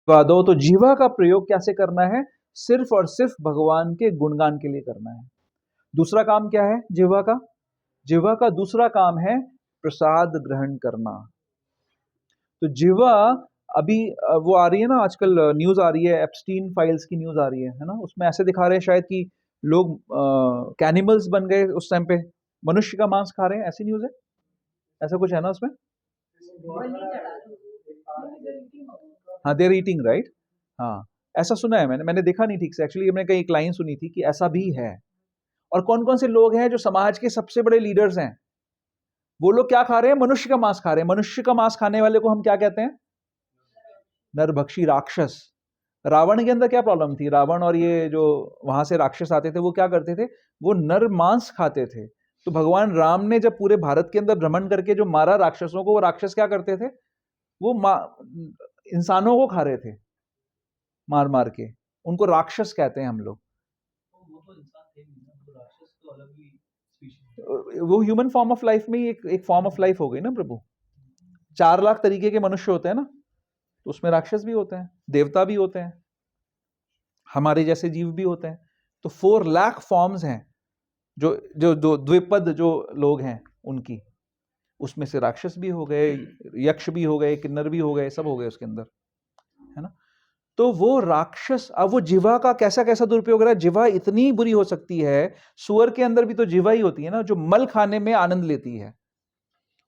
दो तो जीवा का प्रयोग कैसे करना है? सिर्फ और सिर्फ भगवान के गुणगान के लिए करना है। दूसरा काम क्या है जिह्वा का? जिह्वा का दूसरा काम है प्रसाद ग्रहण करना। तो जिह्वा अभी वो आ रही है ना आजकल, न्यूज आ रही है, एप्स्टीन फाइल्स की न्यूज आ रही है ना, उसमें ऐसे दिखा रहे हैं शायद कि लोग कैनिमल्स बन गए उस टाइम पे, मनुष्य का मांस खा रहे हैं, ऐसी न्यूज है, ऐसा कुछ है ना उसमें? हाँ, देर ईटिंग राइट। हाँ, ऐसा सुना है मैंने देखा नहीं ठीक से एक्चुअली, मैंने कहीं एक लाइन सुनी थी कि ऐसा भी है। और कौन कौन से लोग हैं जो समाज के सबसे बड़े लीडर्स हैं, वो लोग क्या खा रहे हैं? मनुष्य का मांस खा रहे हैं। मनुष्य का मांस खाने वाले को हम क्या कहते हैं? नरभक्षी, राक्षस। रावण के अंदर क्या प्रॉब्लम थी? रावण और ये जो वहां से राक्षस आते थे वो क्या करते थे? वो नर मांस खाते थे। तो भगवान राम ने जब पूरे भारत के अंदर भ्रमण करके जो मारा राक्षसों को, वो राक्षस क्या करते थे? वो इंसानों को खा रहे थे मार मार के, उनको राक्षस कहते हैं हम लोग। वो ह्यूमन फॉर्म ऑफ लाइफ में ही एक फॉर्म ऑफ लाइफ हो गई ना प्रभु। 4 लाख तरीके के मनुष्य होते हैं ना, तो उसमें राक्षस भी होते हैं, देवता भी होते हैं, हमारे जैसे जीव भी होते हैं। तो 4 लाख फॉर्म्स हैं जो जो जो द्विपद जो लोग हैं उनकी, उसमें से राक्षस भी हो गए, यक्ष भी हो गए, किन्नर भी हो गए, सब हो गए उसके अंदर, है ना। तो वो राक्षस, अब वो जिह्वा का कैसा कैसा दुरुपयोग हो रहा है। जिह्वा इतनी बुरी हो सकती है, सुअर के अंदर भी तो जिह्वा ही होती है ना, जो मल खाने में आनंद लेती है।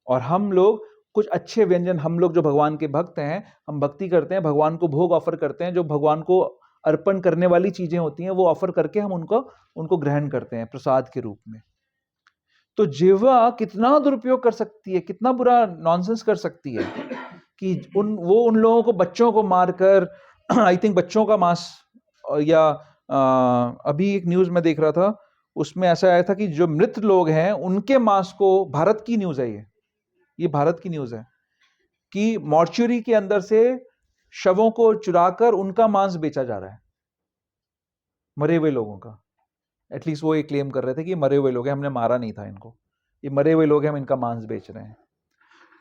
और हम लोग कुछ अच्छे व्यंजन, हम लोग जो भगवान के भक्त हैं, हम भक्ति करते हैं, भगवान को भोग ऑफर करते हैं, जो भगवान को अर्पण करने वाली चीजें होती हैं वो ऑफर करके हम उनको ग्रहण करते हैं प्रसाद के रूप में। तो जिह्वा कितना दुरुपयोग कर सकती है, कितना बुरा नॉनसेंस कर सकती है कि उन लोगों को, बच्चों को मारकर आई थिंक बच्चों का मांस, या अभी एक न्यूज में देख रहा था, उसमें ऐसा आया था कि जो मृत लोग हैं उनके मांस को, भारत की न्यूज है ये भारत की न्यूज है कि मॉर्चुरी के अंदर से शवों को चुराकर उनका मांस बेचा जा रहा है, मरे हुए लोगों का। एटलीस्ट वो ये क्लेम कर रहे थे कि मरे हुए लोग हैं, हमने मारा नहीं था इनको, ये मरे हुए लोग हैं, हम इनका मांस बेच रहे हैं।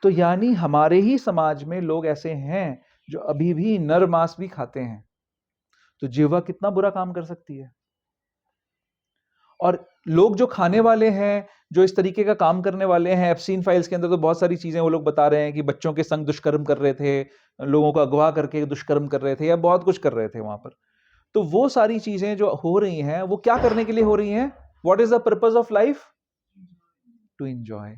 तो यानी हमारे ही समाज में लोग ऐसे हैं जो अभी भी नर मांस भी खाते हैं। तो जिह्वा कितना बुरा काम कर सकती है। और लोग जो खाने वाले हैं, जो इस तरीके का काम करने वाले हैं, एप्स्टीन फाइल्स के अंदर तो बहुत सारी चीजें वो लोग बता रहे हैं कि बच्चों के संग दुष्कर्म कर रहे थे, लोगों को अगवा करके दुष्कर्म कर रहे थे, या बहुत कुछ कर रहे थे वहां पर। तो वो सारी चीजें जो हो रही हैं वो क्या करने के लिए हो रही हैं? What is the purpose of life? To enjoy.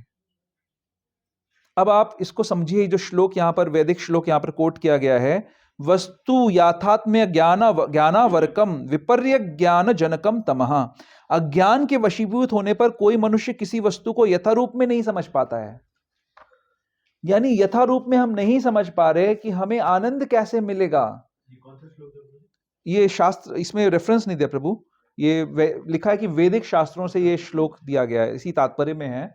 अब आप इसको समझिए, जो श्लोक यहां पर, वैदिक श्लोक यहां पर कोट किया गया है, वस्तु याथात्म्य ज्ञानावर्कम विपर्य ज्ञान जनकम तमः। अज्ञान के वशीभूत होने पर कोई मनुष्य किसी वस्तु को यथारूप में नहीं समझ पाता है। यानी यथारूप में हम नहीं समझ पा रहे कि हमें आनंद कैसे मिलेगा। ये शास्त्र, इसमें रेफरेंस नहीं दिया प्रभु, ये लिखा है कि वैदिक शास्त्रों से ये श्लोक दिया गया है, इसी तात्पर्य में है।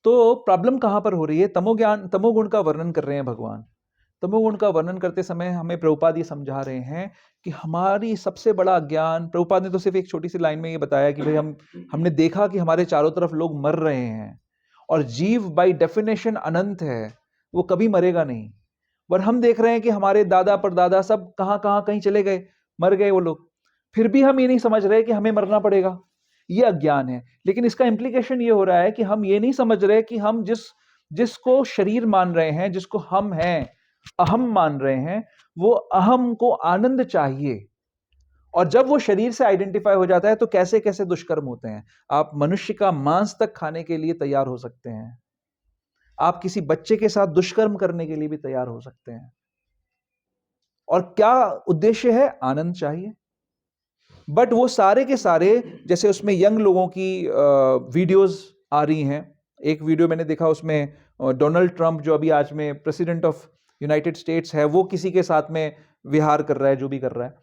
तो प्रॉब्लम कहां पर हो रही है? तमोगुण का वर्णन कर रहे हैं भगवान। तमोगुण का वर्णन करते समय हमें प्रभुपाद ये समझा रहे हैं कि हमारी सबसे बड़ा अज्ञान, प्रभुपाद ने तो सिर्फ एक छोटी सी लाइन में ये बताया कि भाई हमने देखा कि हमारे चारों तरफ लोग मर रहे हैं, और जीव बाय डेफिनेशन अनंत है, वो कभी मरेगा नहीं। पर हम देख रहे हैं कि हमारे दादा परदादा सब कहां कहां कहीं चले गए, मर गए वो लोग, फिर भी हम ये नहीं समझ रहे कि हमें मरना पड़ेगा। ये अज्ञान है। लेकिन इसका इंप्लीकेशन ये हो रहा है कि हम ये नहीं समझ रहे कि हम जिसको शरीर मान रहे हैं, जिसको हम हैं, अहम मान रहे हैं, वो अहम को आनंद चाहिए। और जब वो शरीर से आइडेंटिफाई हो जाता है तो कैसे कैसे दुष्कर्म होते हैं। आप मनुष्य का मांस तक खाने के लिए तैयार हो सकते हैं, आप किसी बच्चे के साथ दुष्कर्म करने के लिए भी तैयार हो सकते हैं। और क्या उद्देश्य है? आनंद चाहिए। बट वो सारे के सारे, जैसे उसमें यंग लोगों की वीडियोस आ रही हैं। एक वीडियो मैंने देखा, उसमें डोनाल्ड ट्रंप जो अभी आज में प्रेसिडेंट ऑफ यूनाइटेड स्टेट्स है, वो किसी के साथ में विहार कर रहा है, जो भी कर रहा है।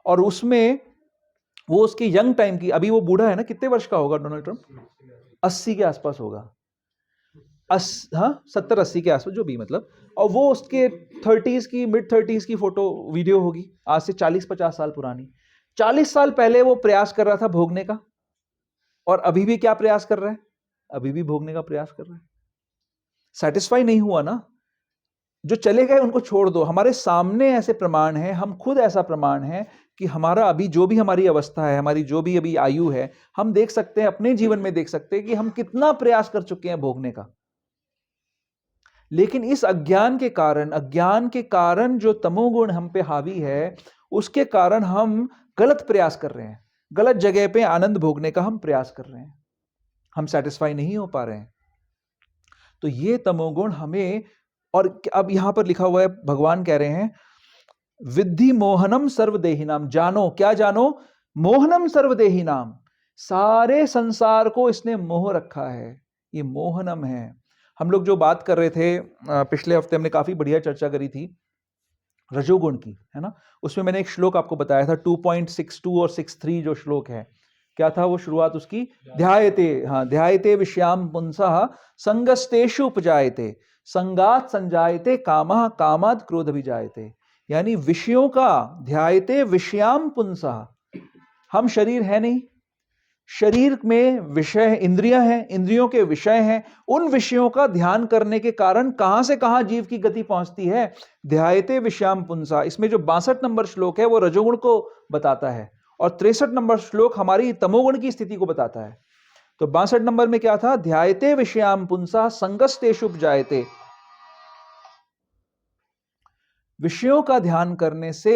और उसमें वो उसके यंग टाइम की, अभी वो बूढ़ा है ना, कितने वर्ष का होगा डोनाल्ड ट्रंप? 80 के आसपास होगा, हाँ 70-80 के आसपास जो भी, मतलब। और वो उसके 30s की, मिड 30s की फोटो वीडियो होगी, आज से 40-50 साल पुरानी। 40 साल पहले वो प्रयास कर रहा था भोगने का, और अभी भी क्या प्रयास कर रहा है? अभी भी भोगने का प्रयास कर रहा है। सेटिस्फाई नहीं हुआ ना। जो चले गए उनको छोड़ दो, हमारे सामने ऐसे प्रमाण हैं, हम खुद ऐसा प्रमाण है कि हमारा अभी जो भी हमारी अवस्था है, हमारी जो भी अभी आयु है, हम देख सकते हैं, अपने जीवन में देख सकते हैं कि हम कितना प्रयास कर चुके हैं भोगने का। लेकिन इस अज्ञान के कारण जो तमोगुण हम पे हावी है, उसके कारण हम गलत प्रयास कर रहे हैं, गलत जगह पे आनंद भोगने का हम प्रयास कर रहे हैं, हम सेटिस्फाई नहीं हो पा रहे हैं। तो ये तमोगुण हमें, और अब यहां पर लिखा हुआ है, भगवान कह रहे हैं विद्धि मोहनम सर्वदेहिनाम, जानो, क्या जानो? मोहनम सर्वदेहिनाम, सारे संसार को इसने मोह रखा है, ये मोहनम है। हम लोग जो बात कर रहे थे पिछले हफ्ते, हमने काफी बढ़िया चर्चा करी थी रजोगुण की, है ना। उसमें मैंने एक श्लोक आपको बताया था 2.62 और 63 जो श्लोक है, क्या था वो शुरुआत उसकी? ध्यायते, हाँ, ध्यायते विषयाम पुंसः संगस्तेषु उपजायते संगात संजायते कामः कामाद क्रोध विजायते। यानी विषयों का, ध्यायते विषयाम पुंसः, हम शरीर है नहीं, शरीर में विषय इंद्रियां हैं, इंद्रियों के विषय हैं, उन विषयों का ध्यान करने के कारण कहां से कहां जीव की गति पहुंचती है? ध्यायते विषयाम पुंसा। इसमें जो 62 नंबर श्लोक है वो रजोगुण को बताता है, और 63 नंबर श्लोक हमारी तमोगुण की स्थिति को बताता है। तो 62 नंबर में क्या था? ध्यायते विषयाम पुंसा संगस्तेषु उपजायते, विषयों का ध्यान करने से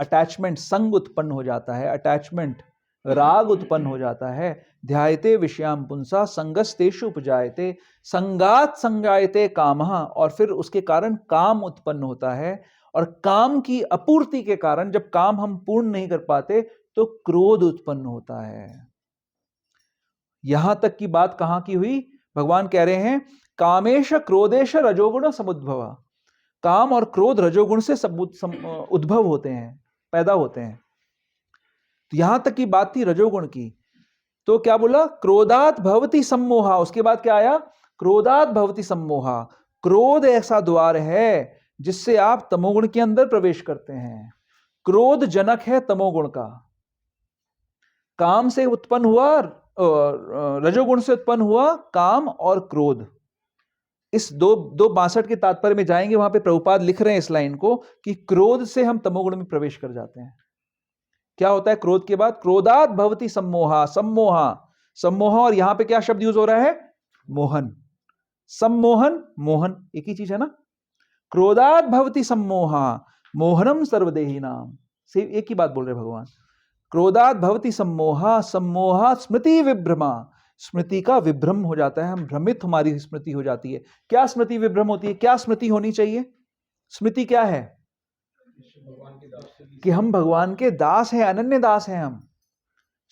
अटैचमेंट, संग उत्पन्न हो जाता है, अटैचमेंट, राग उत्पन्न हो जाता है। ध्यायते विषयाम पुंसा संगस्तेषु उपजायते संगात संजायते कामः, और फिर उसके कारण काम उत्पन्न होता है, और काम की अपूर्ति के कारण, जब काम हम पूर्ण नहीं कर पाते तो क्रोध उत्पन्न होता है। यहां तक की बात कहां की हुई? भगवान कह रहे हैं कामेश क्रोधेश रजोगुण समुद्भव, काम और क्रोध रजोगुण से उद्भव होते हैं, पैदा होते हैं। तो यहां तक की बात थी रजोगुण की। तो क्या बोला? क्रोधात भवति सम्मोहा, उसके बाद क्या आया? क्रोधात भवति सम्मोहा, क्रोध ऐसा द्वार है जिससे आप तमोगुण के अंदर प्रवेश करते हैं। क्रोध जनक है तमोगुण का। काम से उत्पन्न हुआ, रजोगुण से उत्पन्न हुआ काम और क्रोध। इस 2:62 के तात्पर्य में जाएंगे, वहां पे प्रभुपाद लिख रहे हैं इस लाइन को कि क्रोध से हम तमोगुण में प्रवेश कर जाते हैं। क्या होता है क्रोध के बाद? क्रोधात भवति सम्मोहा, सम्मोहा, सम्मोहा, और यहां पे क्या शब्द यूज हो रहा है? मोहन, सम्मोहन, मोहन एक ही चीज है ना। क्रोधात भवति सम्मोहा मोहनम सर्वदेहिनाम, से एक ही बात बोल रहे भगवान। क्रोधात भवति सम्मोहा, सम्मोहा स्मृति विभ्रमा, स्मृति का विभ्रम हो जाता है, हम भ्रमित, हमारी स्मृति हो जाती है। क्या स्मृति विभ्रम होती है? क्या स्मृति होनी चाहिए? स्मृति क्या है? कि हम भगवान के दास हैं, अनन्य दास हैं हम।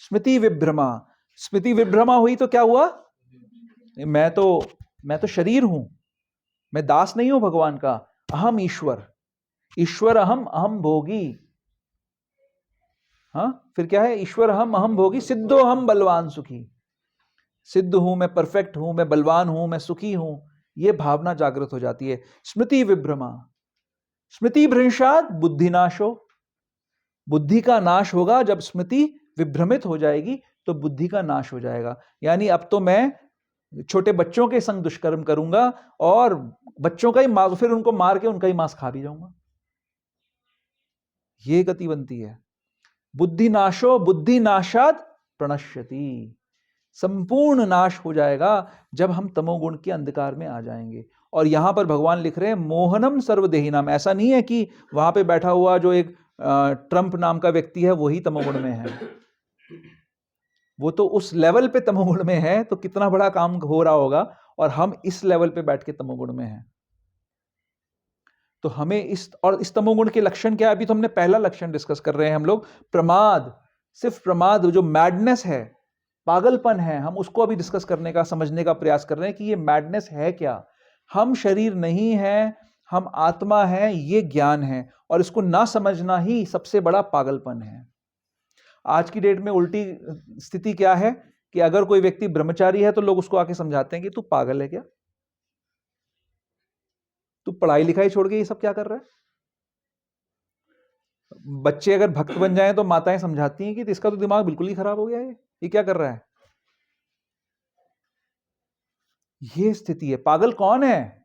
स्मृति विभ्रमा, स्मृति विभ्रमा हुई तो क्या हुआ? मैं तो शरीर हूं, मैं दास नहीं हूं भगवान का। अहम ईश्वर, ईश्वर अहम, अहम भोगी। हाँ, फिर क्या है? ईश्वर अहम, अहम भोगी, सिद्धो हम बलवान सुखी। सिद्ध हूं मैं, परफेक्ट हूं मैं, बलवान हूं मैं, सुखी हूं, यह भावना जागृत हो जाती है। स्मृति विभ्रमा, स्मृति भ्रंशात बुद्धिनाशो, बुद्धि का नाश होगा जब स्मृति विभ्रमित हो जाएगी, तो बुद्धि का नाश हो जाएगा। यानी अब तो मैं छोटे बच्चों के संग दुष्कर्म करूंगा और बच्चों का ही फिर उनको मार के उनका ही मांस खा भी जाऊंगा, ये गति बनती है। बुद्धि नाशो बुद्धि नाशाद प्रणश्यति, संपूर्ण नाश हो जाएगा जब हम तमोगुण के अंधकार में आ जाएंगे। और यहां पर भगवान लिख रहे हैं मोहनम सर्वदेहिनाम। ऐसा नहीं है कि वहां पे बैठा हुआ जो एक ट्रंप नाम का व्यक्ति है वही तमोगुण में है, वो तो उस लेवल पे तमोगुण में है, तो कितना बड़ा काम हो रहा होगा, और हम इस लेवल पे बैठ के तमोगुण में हैं। तो हमें इस तमोगुण के लक्षण क्या है? अभी तो हमने पहला लक्षण डिस्कस कर रहे हैं हम लोग, प्रमाद, सिर्फ प्रमाद, जो मैडनेस है, पागलपन है, हम उसको अभी डिस्कस करने का, समझने का प्रयास कर रहे हैं कि ये मैडनेस है क्या। हम शरीर नहीं है, हम आत्मा है, ये ज्ञान है, और इसको ना समझना ही सबसे बड़ा पागलपन है। आज की डेट में उल्टी स्थिति क्या है कि अगर कोई व्यक्ति ब्रह्मचारी है तो लोग उसको आके समझाते हैं कि तू पागल है क्या, तू पढ़ाई लिखाई छोड़ के ये सब क्या कर रहा है। बच्चे अगर भक्त बन जाएं तो माताएं समझाती हैं कि इसका तो दिमाग बिल्कुल ही खराब हो गया है, ये क्या कर रहा है। ये स्थिति है। पागल कौन है?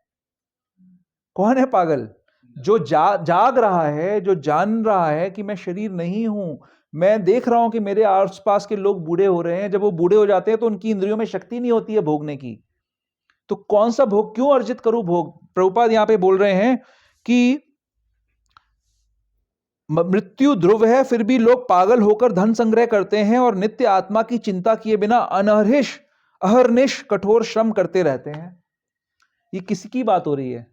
कौन है पागल? जो जाग रहा है, जो जान रहा है कि मैं शरीर नहीं हूं। मैं देख रहा हूं कि मेरे आसपास के लोग बूढ़े हो रहे हैं। जब वो बूढ़े हो जाते हैं तो उनकी इंद्रियों में शक्ति नहीं होती है भोगने की। तो कौन सा भोग क्यों अर्जित करूं भोग? प्रभुपाद यहां पे बोल रहे हैं कि मृत्यु ध्रुव है, फिर भी लोग पागल होकर धन संग्रह करते हैं और नित्य आत्मा की चिंता किए बिना अहर्निश कठोर श्रम करते रहते हैं। ये किसी की बात हो रही है?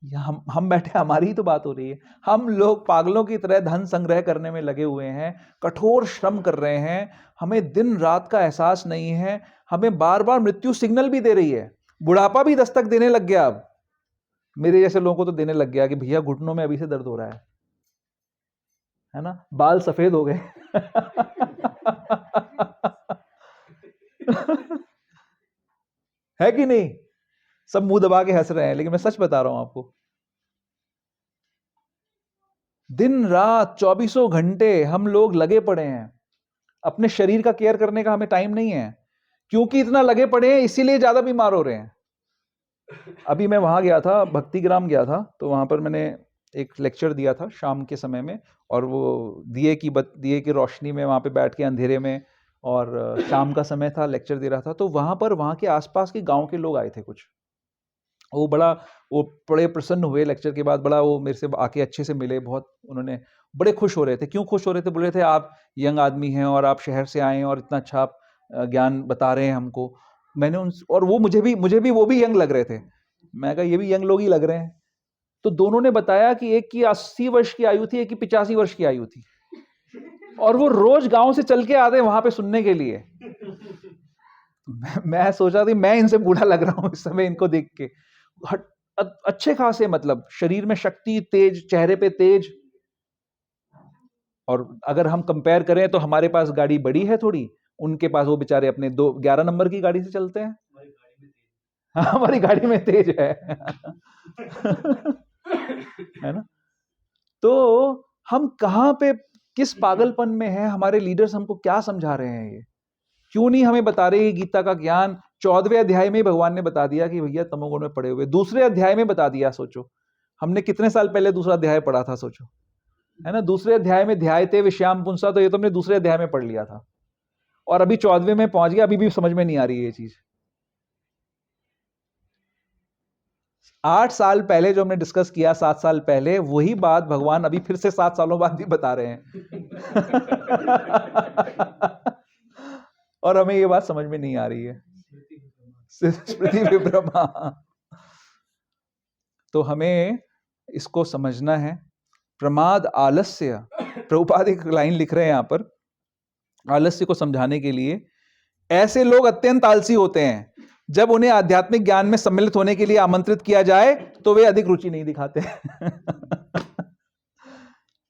हम बैठे, हमारी ही तो बात हो रही है। हम लोग पागलों की तरह धन संग्रह करने में लगे हुए हैं, कठोर श्रम कर रहे हैं। हमें दिन रात का एहसास नहीं है। हमें बार बार मृत्यु सिग्नल भी दे रही है। बुढ़ापा भी दस्तक देने लग गया। अब मेरे जैसे लोगों को तो देने लग गया कि भैया घुटनों में अभी से दर्द हो रहा है ना, बाल सफेद हो गए। है कि नहीं? सब मुंह दबा के हंस रहे हैं, लेकिन मैं सच बता रहा हूं आपको। दिन रात 24 घंटे हम लोग लगे पड़े हैं। अपने शरीर का केयर करने का हमें टाइम नहीं है, क्योंकि इतना लगे पड़े हैं इसीलिए ज्यादा बीमार हो रहे हैं। अभी मैं वहां गया था, भक्तिग्राम गया था, तो वहां पर मैंने एक लेक्चर दिया था शाम के समय में, और वो दिए की रोशनी में वहां पे बैठ के अंधेरे में, और शाम का समय था, लेक्चर दे रहा था। तो वहां के आसपास के गांव के लोग आए थे कुछ। वो बड़े प्रसन्न हुए लेक्चर के बाद। बड़ा वो मेरे से आके अच्छे से मिले, बहुत उन्होंने बड़े खुश हो रहे थे। क्यों खुश हो रहे थे? बोल रहे थे आप यंग आदमी हैं और आप शहर से आए हैं और इतना अच्छा आप ज्ञान बता रहे हैं हमको। मैंने उन और वो मुझे भी वो भी यंग लग रहे थे। मैं कहा ये भी यंग लोग ही लग रहे हैं। तो दोनों ने बताया कि एक की 80 वर्ष की आयु थी, एक की 85 वर्ष की आयु थी, और वो रोज गांव से चल के आते वहां पे सुनने के लिए। मैं सोचा था मैं इनसे बूढ़ा लग रहा हूं इस समय इनको देख के। अच्छे खासे, मतलब शरीर में शक्ति, तेज, चेहरे पे तेज। और अगर हम कंपेयर करें तो हमारे पास गाड़ी बड़ी है थोड़ी, उनके पास वो बेचारे अपने 11 नंबर की गाड़ी से चलते हैं। हमारी गाड़ी में तेज है। है ना? तो हम कहां पे, किस पागलपन में है? हमारे लीडर्स हमको क्या समझा रहे हैं? ये क्यों नहीं हमें बता रहे? गीता का ज्ञान 14वें अध्याय में भगवान ने बता दिया कि भैया तमोगुण में पड़े हुए। दूसरे अध्याय में बता दिया। सोचो हमने कितने साल पहले दूसरा अध्याय पढ़ा था, सोचो, है ना? दूसरे अध्याय में ध्यायते विषयाम पुंसा, तो ये तो हमने दूसरे अध्याय में पढ़ लिया था, और अभी 14वें में पहुंच गया। अभी भी समझ में नहीं आ रही है ये चीज। 8 साल पहले जो हमने डिस्कस किया, 7 साल पहले, वही बात भगवान अभी फिर से 7 सालों बाद भी बता रहे हैं। और हमें ये बात समझ में नहीं आ रही है। स्मृति विभ्रमा। तो हमें इसको समझना है। प्रमाद आलस्य, प्रभुपाद एक लाइन लिख रहे हैं यहां पर आलस्य को समझाने के लिए। ऐसे लोग अत्यंत आलसी होते हैं। जब उन्हें आध्यात्मिक ज्ञान में सम्मिलित होने के लिए आमंत्रित किया जाए तो वे अधिक रुचि नहीं दिखाते।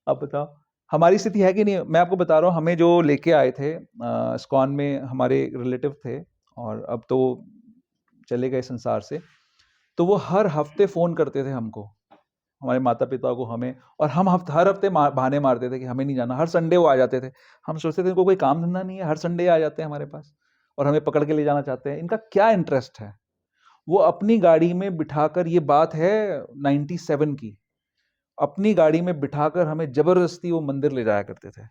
अब बताओ हमारी स्थिति है कि नहीं? मैं आपको बता रहा हूं, हमें जो लेके आए थे इस्कॉन में, हमारे रिलेटिव थे, और अब तो चले गए संसार से। तो वो हर हफ्ते फोन करते थे हमको, हमारे माता पिता को, हमें, और हम हर हफ्ते बहाने मारते थे कि हमें नहीं जाना। हर संडे वो आ जाते थे। हम सोचते थे इनको कोई काम धंधा नहीं है, हर संडे आ जाते हैं हमारे पास और हमें पकड़ के ले जाना चाहते हैं। इनका क्या इंटरेस्ट है? वो अपनी गाड़ी में बिठाकर, ये बात है 97 की, अपनी गाड़ी में बिठाकर हमें जबरदस्ती वो मंदिर ले जाया करते थे।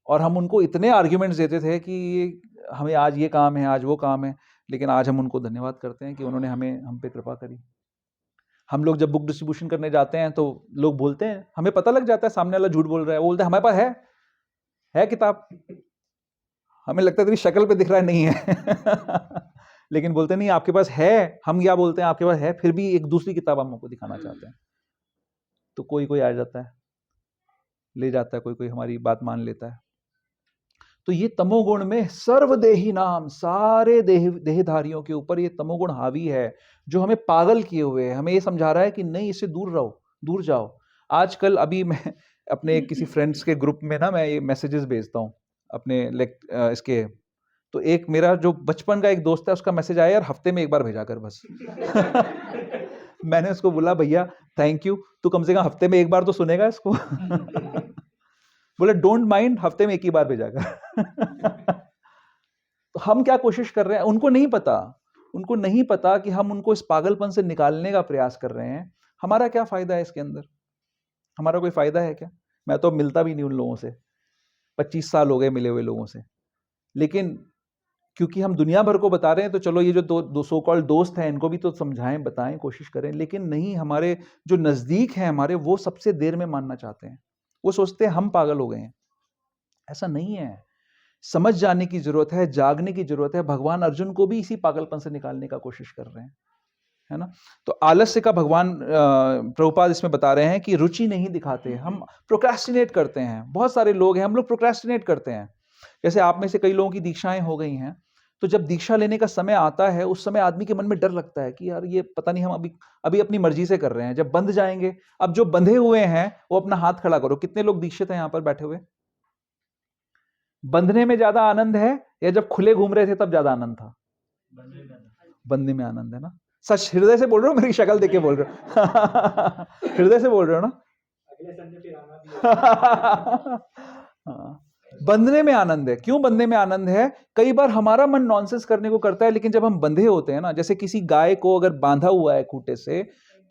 और हम उनको इतने आर्ग्यूमेंट्स देते थे कि हमें आज ये काम है, आज वो काम है। लेकिन आज हम उनको धन्यवाद करते हैं कि उन्होंने हम पे कृपा करी। हम लोग जब बुक डिस्ट्रीब्यूशन करने जाते हैं तो लोग बोलते हैं, हमें पता लग जाता है सामने वाला झूठ बोल रहा है। वो बोलते हैं हमारे पास है किताब। हमें लगता है तेरी शक्ल पे दिख रहा है नहीं है। लेकिन बोलते नहीं आपके पास है। हम क्या बोलते हैं? आपके पास है, फिर भी एक दूसरी किताब हम आपको दिखाना चाहते हैं। तो कोई कोई आ जाता है, ले जाता है, कोई कोई हमारी बात मान लेता है। तो ये तमोगुण में सर्वदेही नाम, सारे देहधारियों के ऊपर ये तमोगुण हावी है, जो हमें पागल किए हुए है। हमें ये समझा रहा है कि नहीं, इससे दूर रहो, दूर जाओ। आजकल अभी मैं अपने किसी फ्रेंड्स के ग्रुप में ना, मैं ये मैसेजेस भेजता हूँ अपने इसके। तो एक मेरा जो बचपन का एक दोस्त है, उसका मैसेज आया यार, हफ्ते में एक बार भेजा कर बस। मैंने उसको बोला भैया थैंक यू, तू कम से कम हफ्ते में एक बार तो सुनेगा इसको। बोले डोंट माइंड, हफ्ते में एक ही बार भेजा कर। तो हम क्या कोशिश कर रहे हैं? उनको नहीं पता, उनको नहीं पता कि हम उनको इस पागलपन से निकालने का प्रयास कर रहे हैं। हमारा क्या फायदा है इसके अंदर? हमारा कोई फायदा है क्या? मैं तो मिलता भी नहीं उन लोगों से, 25 साल हो गए मिले हुए लोगों से। लेकिन क्योंकि हम दुनिया भर को बता रहे हैं, तो चलो ये जो दो सो कॉल्ड दोस्त हैं इनको भी तो समझाएं, बताएं, कोशिश करें। लेकिन नहीं, हमारे जो नजदीक हैं हमारे, वो सबसे देर में मानना चाहते हैं। वो सोचते हैं हम पागल हो गए हैं। ऐसा नहीं है। समझ जाने की जरूरत है, जागने की जरूरत है। भगवान अर्जुन को भी इसी पागलपन से निकालने का कोशिश कर रहे हैं, है ना। तो आलस्य का भगवान प्रभुपाद इसमें बता रहे हैं कि रुचि नहीं दिखाते, हम प्रोक्रेस्टिनेट करते हैं। बहुत सारे लोग हैं, हम लोग प्रोक्रेस्टिनेट करते हैं। जैसे आप में से कई लोगों की दीक्षाएं हो गई हैं, तो जब दीक्षा लेने का समय आता है, उस समय आदमी के मन में डर लगता है कि यार ये पता नहीं, हम अभी अभी अपनी मर्जी से कर रहे हैं, जब बंध जाएंगे। अब जो बंधे हुए हैं वो अपना हाथ खड़ा करो। कितने लोग दीक्षित हैं यहां पर बैठे हुए? बंधने में ज्यादा आनंद है या जब खुले घूम रहे थे तब ज्यादा आनंद था? बंधने में आनंद है ना। सच हृदय से बोल रहे हो? मेरी शक्ल देख के बोल रहे हो? हृदय से बोल रहे हो ना? अगले संडे फिर आना भी हाँ, बंधने में आनंद है। क्यों बंधने में आनंद है? कई बार हमारा मन नॉनसेंस करने को करता है, लेकिन जब हम बंधे होते हैं ना, जैसे किसी गाय को अगर बांधा हुआ है खूंटे से,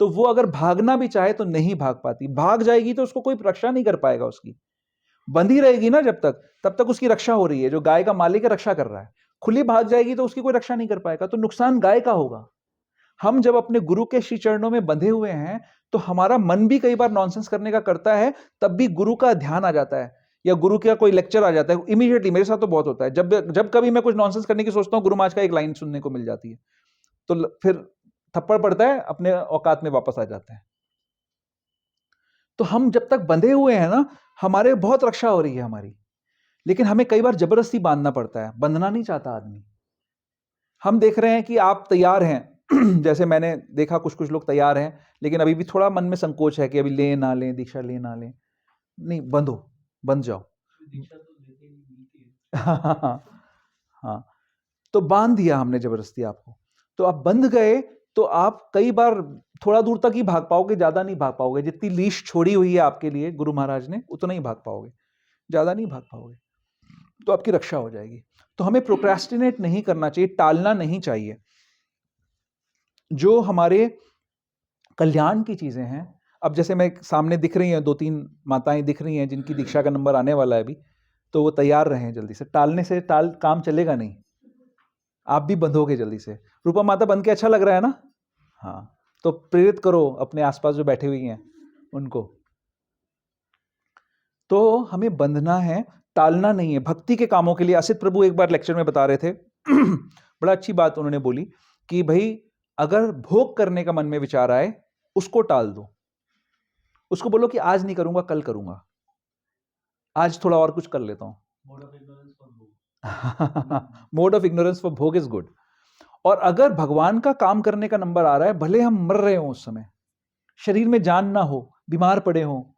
तो वो अगर भागना भी चाहे तो नहीं भाग पाती। भाग जाएगी तो उसको कोई रक्षा नहीं कर पाएगा उसकी। बंधी रहेगी ना जब तक, तब तक उसकी रक्षा हो रही है, जो गाय का मालिक है रक्षा कर रहा है। खुली भाग जाएगी तो उसकी कोई रक्षा नहीं कर पाएगा, तो नुकसान गाय का होगा। हम जब अपने गुरु के श्री चरणों में बंधे हुए हैं, तो हमारा मन भी कई बार नॉनसेंस करने का करता है, तब भी गुरु का ध्यान आ जाता है या गुरु का कोई लेक्चर आ जाता है इमीडिएटली। मेरे साथ तो बहुत होता है, जब जब कभी मैं कुछ नॉनसेंस करने की सोचता हूँ, गुरु महाराज का एक लाइन सुनने को मिल जाती है, तो फिर थप्पड़ पड़ता है, अपने औकात में वापस आ जाते हैं। तो हम जब तक बंधे हुए हैं ना, हमारे बहुत रक्षा हो रही है हमारी, लेकिन हमें कई बार जबरदस्ती बांधना पड़ता है। बंधना नहीं चाहता आदमी। हम देख रहे हैं कि आप तैयार हैं जैसे मैंने देखा कुछ कुछ लोग तैयार हैं, लेकिन अभी भी थोड़ा मन में संकोच है कि अभी ले ना लें, दीक्षा ले ना लें। नहीं, बंधो, बंध जाओ। दीक्षा तो लेते नहीं मिलती हाँ, तो बांध दिया हमने जबरदस्ती आपको, तो आप बंध गए। तो आप कई बार थोड़ा दूर तक ही भाग पाओगे, ज्यादा नहीं भाग पाओगे। जितनी लीश छोड़ी हुई है आपके लिए गुरु महाराज ने, उतना ही भाग पाओगे, ज्यादा नहीं भाग पाओगे। तो आपकी रक्षा हो जाएगी। तो हमें प्रोक्रेस्टिनेट नहीं करना चाहिए, टालना नहीं चाहिए। जो हमारे कल्याण की चीजें हैं, अब जैसे मैं सामने दिख रही हैं, 2-3 माताएं दिख रही हैं जिनकी दीक्षा का नंबर आने वाला है अभी, तो वो तैयार रहें जल्दी से। टालने से काम चलेगा नहीं, आप भी बंधोगे जल्दी से। रूपा माता बन के अच्छा लग रहा है ना? हाँ, तो प्रेरित करो अपने आसपास जो बैठी हुई हैं उनको। तो हमें बंधना है, टालना नहीं है। भक्ति के कामों के लिए असित प्रभु एक बार लेक्चर में बता रहे थे बड़ा अच्छी बात उन्होंने बोली कि भाई, अगर भोग करने का मन में विचार आए, उसको टाल दो। उसको बोलो कि आज नहीं करूंगा, कल करूंगा, आज थोड़ा और कुछ कर लेता हूं। मोड ऑफ इग्नोरेंस फॉर भोग इज गुड। और अगर भगवान का काम करने का नंबर आ रहा है, भले हम मर रहे हो उस समय, शरीर में जान ना हो, बीमार पड़े हो,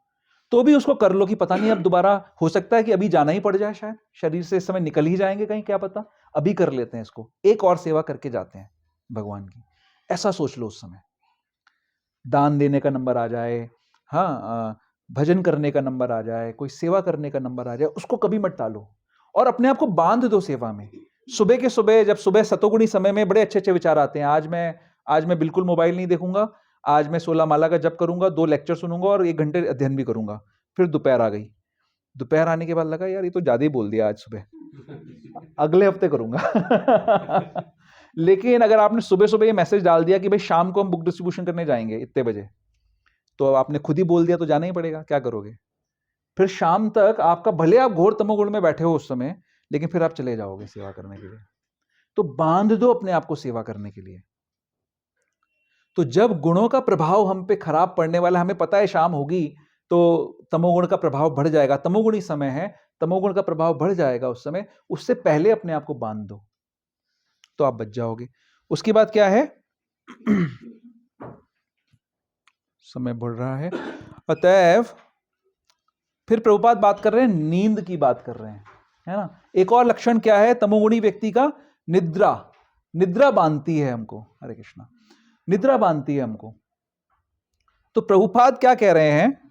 तो भी उसको कर लो कि पता नहीं अब दोबारा हो सकता है कि अभी जाना ही पड़ जाए, शायद शरीर से इस समय निकल ही जाएंगे कहीं, क्या पता। अभी कर लेते हैं इसको, एक और सेवा करके जाते हैं भगवान की। ऐसा सोच लो उस समय। दान देने का नंबर आ जाए, हाँ, भजन करने का नंबर आ जाए, कोई सेवा करने का नंबर आ जाए, उसको कभी मत टालो। और अपने आप को बांध दो सेवा में। सुबह के सुबह, जब सुबह सतोगुणी समय में बड़े अच्छे अच्छे विचार आते हैं, आज मैं बिल्कुल मोबाइल नहीं देखूंगा, आज मैं 16 माला का जप करूंगा, 2 लेक्चर सुनूंगा और 1 घंटे अध्ययन भी करूंगा। फिर दोपहर आ गई, दोपहर आने के बाद लगा यार ये तो ज्यादा ही बोल दिया आज सुबह, अगले हफ्ते करूंगा लेकिन अगर आपने सुबह सुबह ये मैसेज डाल दिया कि भाई शाम को हम बुक डिस्ट्रीब्यूशन करने जाएंगे इतने बजे, तो आपने खुद ही बोल दिया, तो जाना ही पड़ेगा, क्या करोगे? फिर शाम तक आपका, भले आप घोर तमोगुण में बैठे हो उस समय, लेकिन फिर आप चले जाओगे सेवा करने के लिए। तो बांध दो अपने आप को सेवा करने के लिए। तो जब गुणों का प्रभाव हम पे खराब पड़ने वाला, हमें पता है शाम होगी तो तमोगुण का प्रभाव बढ़ जाएगा, तमोगुणी समय है, तमोगुण का प्रभाव बढ़ जाएगा उस समय, उससे पहले अपने आप को बांध दो, तो आप बच जाओगे। उसके बाद क्या है समय बढ़ रहा है, अतएव फिर प्रभुपाद बात कर रहे हैं, नींद की बात कर रहे हैं, है ना। एक और लक्षण क्या है तमोगुणी व्यक्ति का? निद्रा। निद्रा बांधती है हमको, हरे कृष्णा, निद्रा बांधती है हमको। तो प्रभुपाद क्या कह रहे हैं?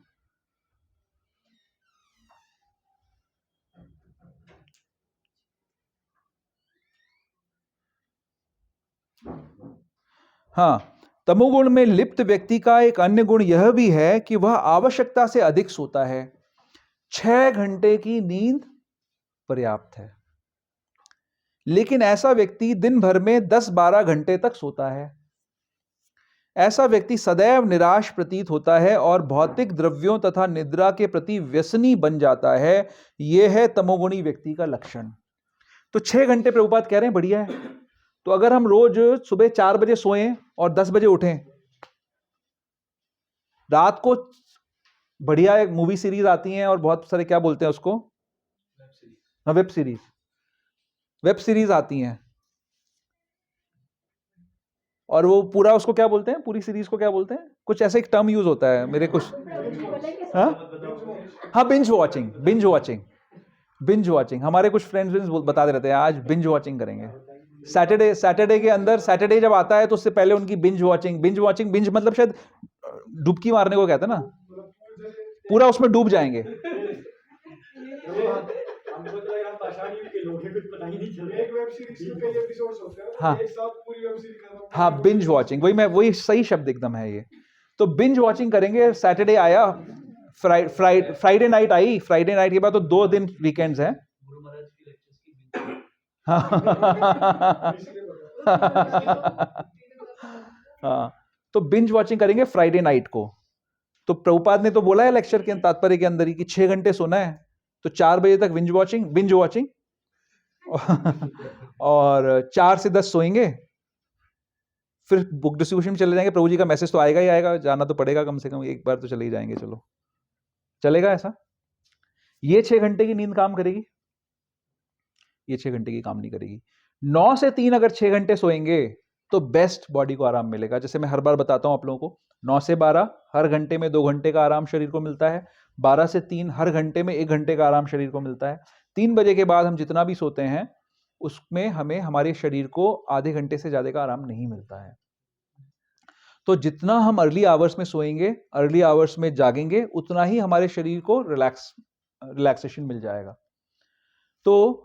हाँ, तमोगुण में लिप्त व्यक्ति का एक अन्य गुण यह भी है कि वह आवश्यकता से अधिक सोता है। 6 घंटे की नींद पर्याप्त है, लेकिन ऐसा व्यक्ति दिन भर में 10-12 घंटे तक सोता है। ऐसा व्यक्ति सदैव निराश प्रतीत होता है और भौतिक द्रव्यों तथा निद्रा के प्रति व्यसनी बन जाता है। यह है तमोगुणी व्यक्ति का लक्षण। तो 6 घंटे प्रभुपाद कह रहे हैं बढ़िया है। तो अगर हम रोज सुबह 4 बजे सोएं और 10 बजे उठें, रात को बढ़िया एक मूवी सीरीज आती हैं और बहुत सारे क्या बोलते हैं उसको, वेब सीरीज आती हैं, और वो पूरा उसको क्या बोलते हैं, पूरी सीरीज को क्या बोलते हैं, कुछ ऐसा एक टर्म यूज होता है मेरे कुछ, हाँ बिंज वॉचिंग। हमारे कुछ फ्रेंड्स बता दे रहते हैं आज बिंज वॉचिंग करेंगे। सैटरडे के अंदर, सैटरडे जब आता है तो उससे पहले उनकी बिंज बिंज मतलब शायद डुबकी मारने को कहते हैं ना, पूरा उसमें डूब जाएंगे। हमको तो यार परेशानी के लोग हैं, कुछ पता ही नहीं चल रहा। एक वेब सीरीज के कई एपिसोड्स होते हैं, हाँ, एक साथ पूरी वेब सीरीज खत्म। हाँ, बिंज वॉचिंग, वही सही शब्द एकदम है ये। तो बिंज वॉचिंग करेंगे। सैटरडे आया, Friday night I, Friday night के बाद तो 2 दिन वीकेंड्स हैं। हाँ, तो बिंज वॉचिंग करेंगे फ्राइडे नाइट को। तो प्रभुपाद ने तो बोला है लेक्चर के तात्पर्य के अंदर ही कि 6 घंटे सोना है, तो 4 बजे तक बिंज वॉचिंग और 4 से 10 सोएंगे, फिर बुक डिस्ट्रीब्यूशन में चले जाएंगे। प्रभु जी का मैसेज तो आएगा ही आएगा, जाना तो पड़ेगा, कम से कम एक बार तो चले ही जाएंगे। चलो, चलेगा ऐसा? ये 6 घंटे की नींद काम करेगी? ये 6 घंटे की काम नहीं करेगी। 9 से 3 अगर 6 घंटे सोएंगे तो बेस्ट बॉडी को आराम मिलेगा। जैसे मैं हर बार बताता हूं आप लोगों को, 9 से 12 हर घंटे में 2 घंटे का आराम शरीर को मिलता है। 12 से 3 हर घंटे में 1 घंटे का आराम शरीर को मिलता है। 3 बजे के बाद हम जितना भी सोते हैं उसमें हमें हमारे शरीर को आधे घंटे से ज्यादा का आराम नहीं मिलता है। तो जितना हम अर्ली आवर्स में सोएंगे, अर्ली आवर्स में जागेंगे, उतना ही हमारे शरीर को रिलैक्सेशन मिल जाएगा। तो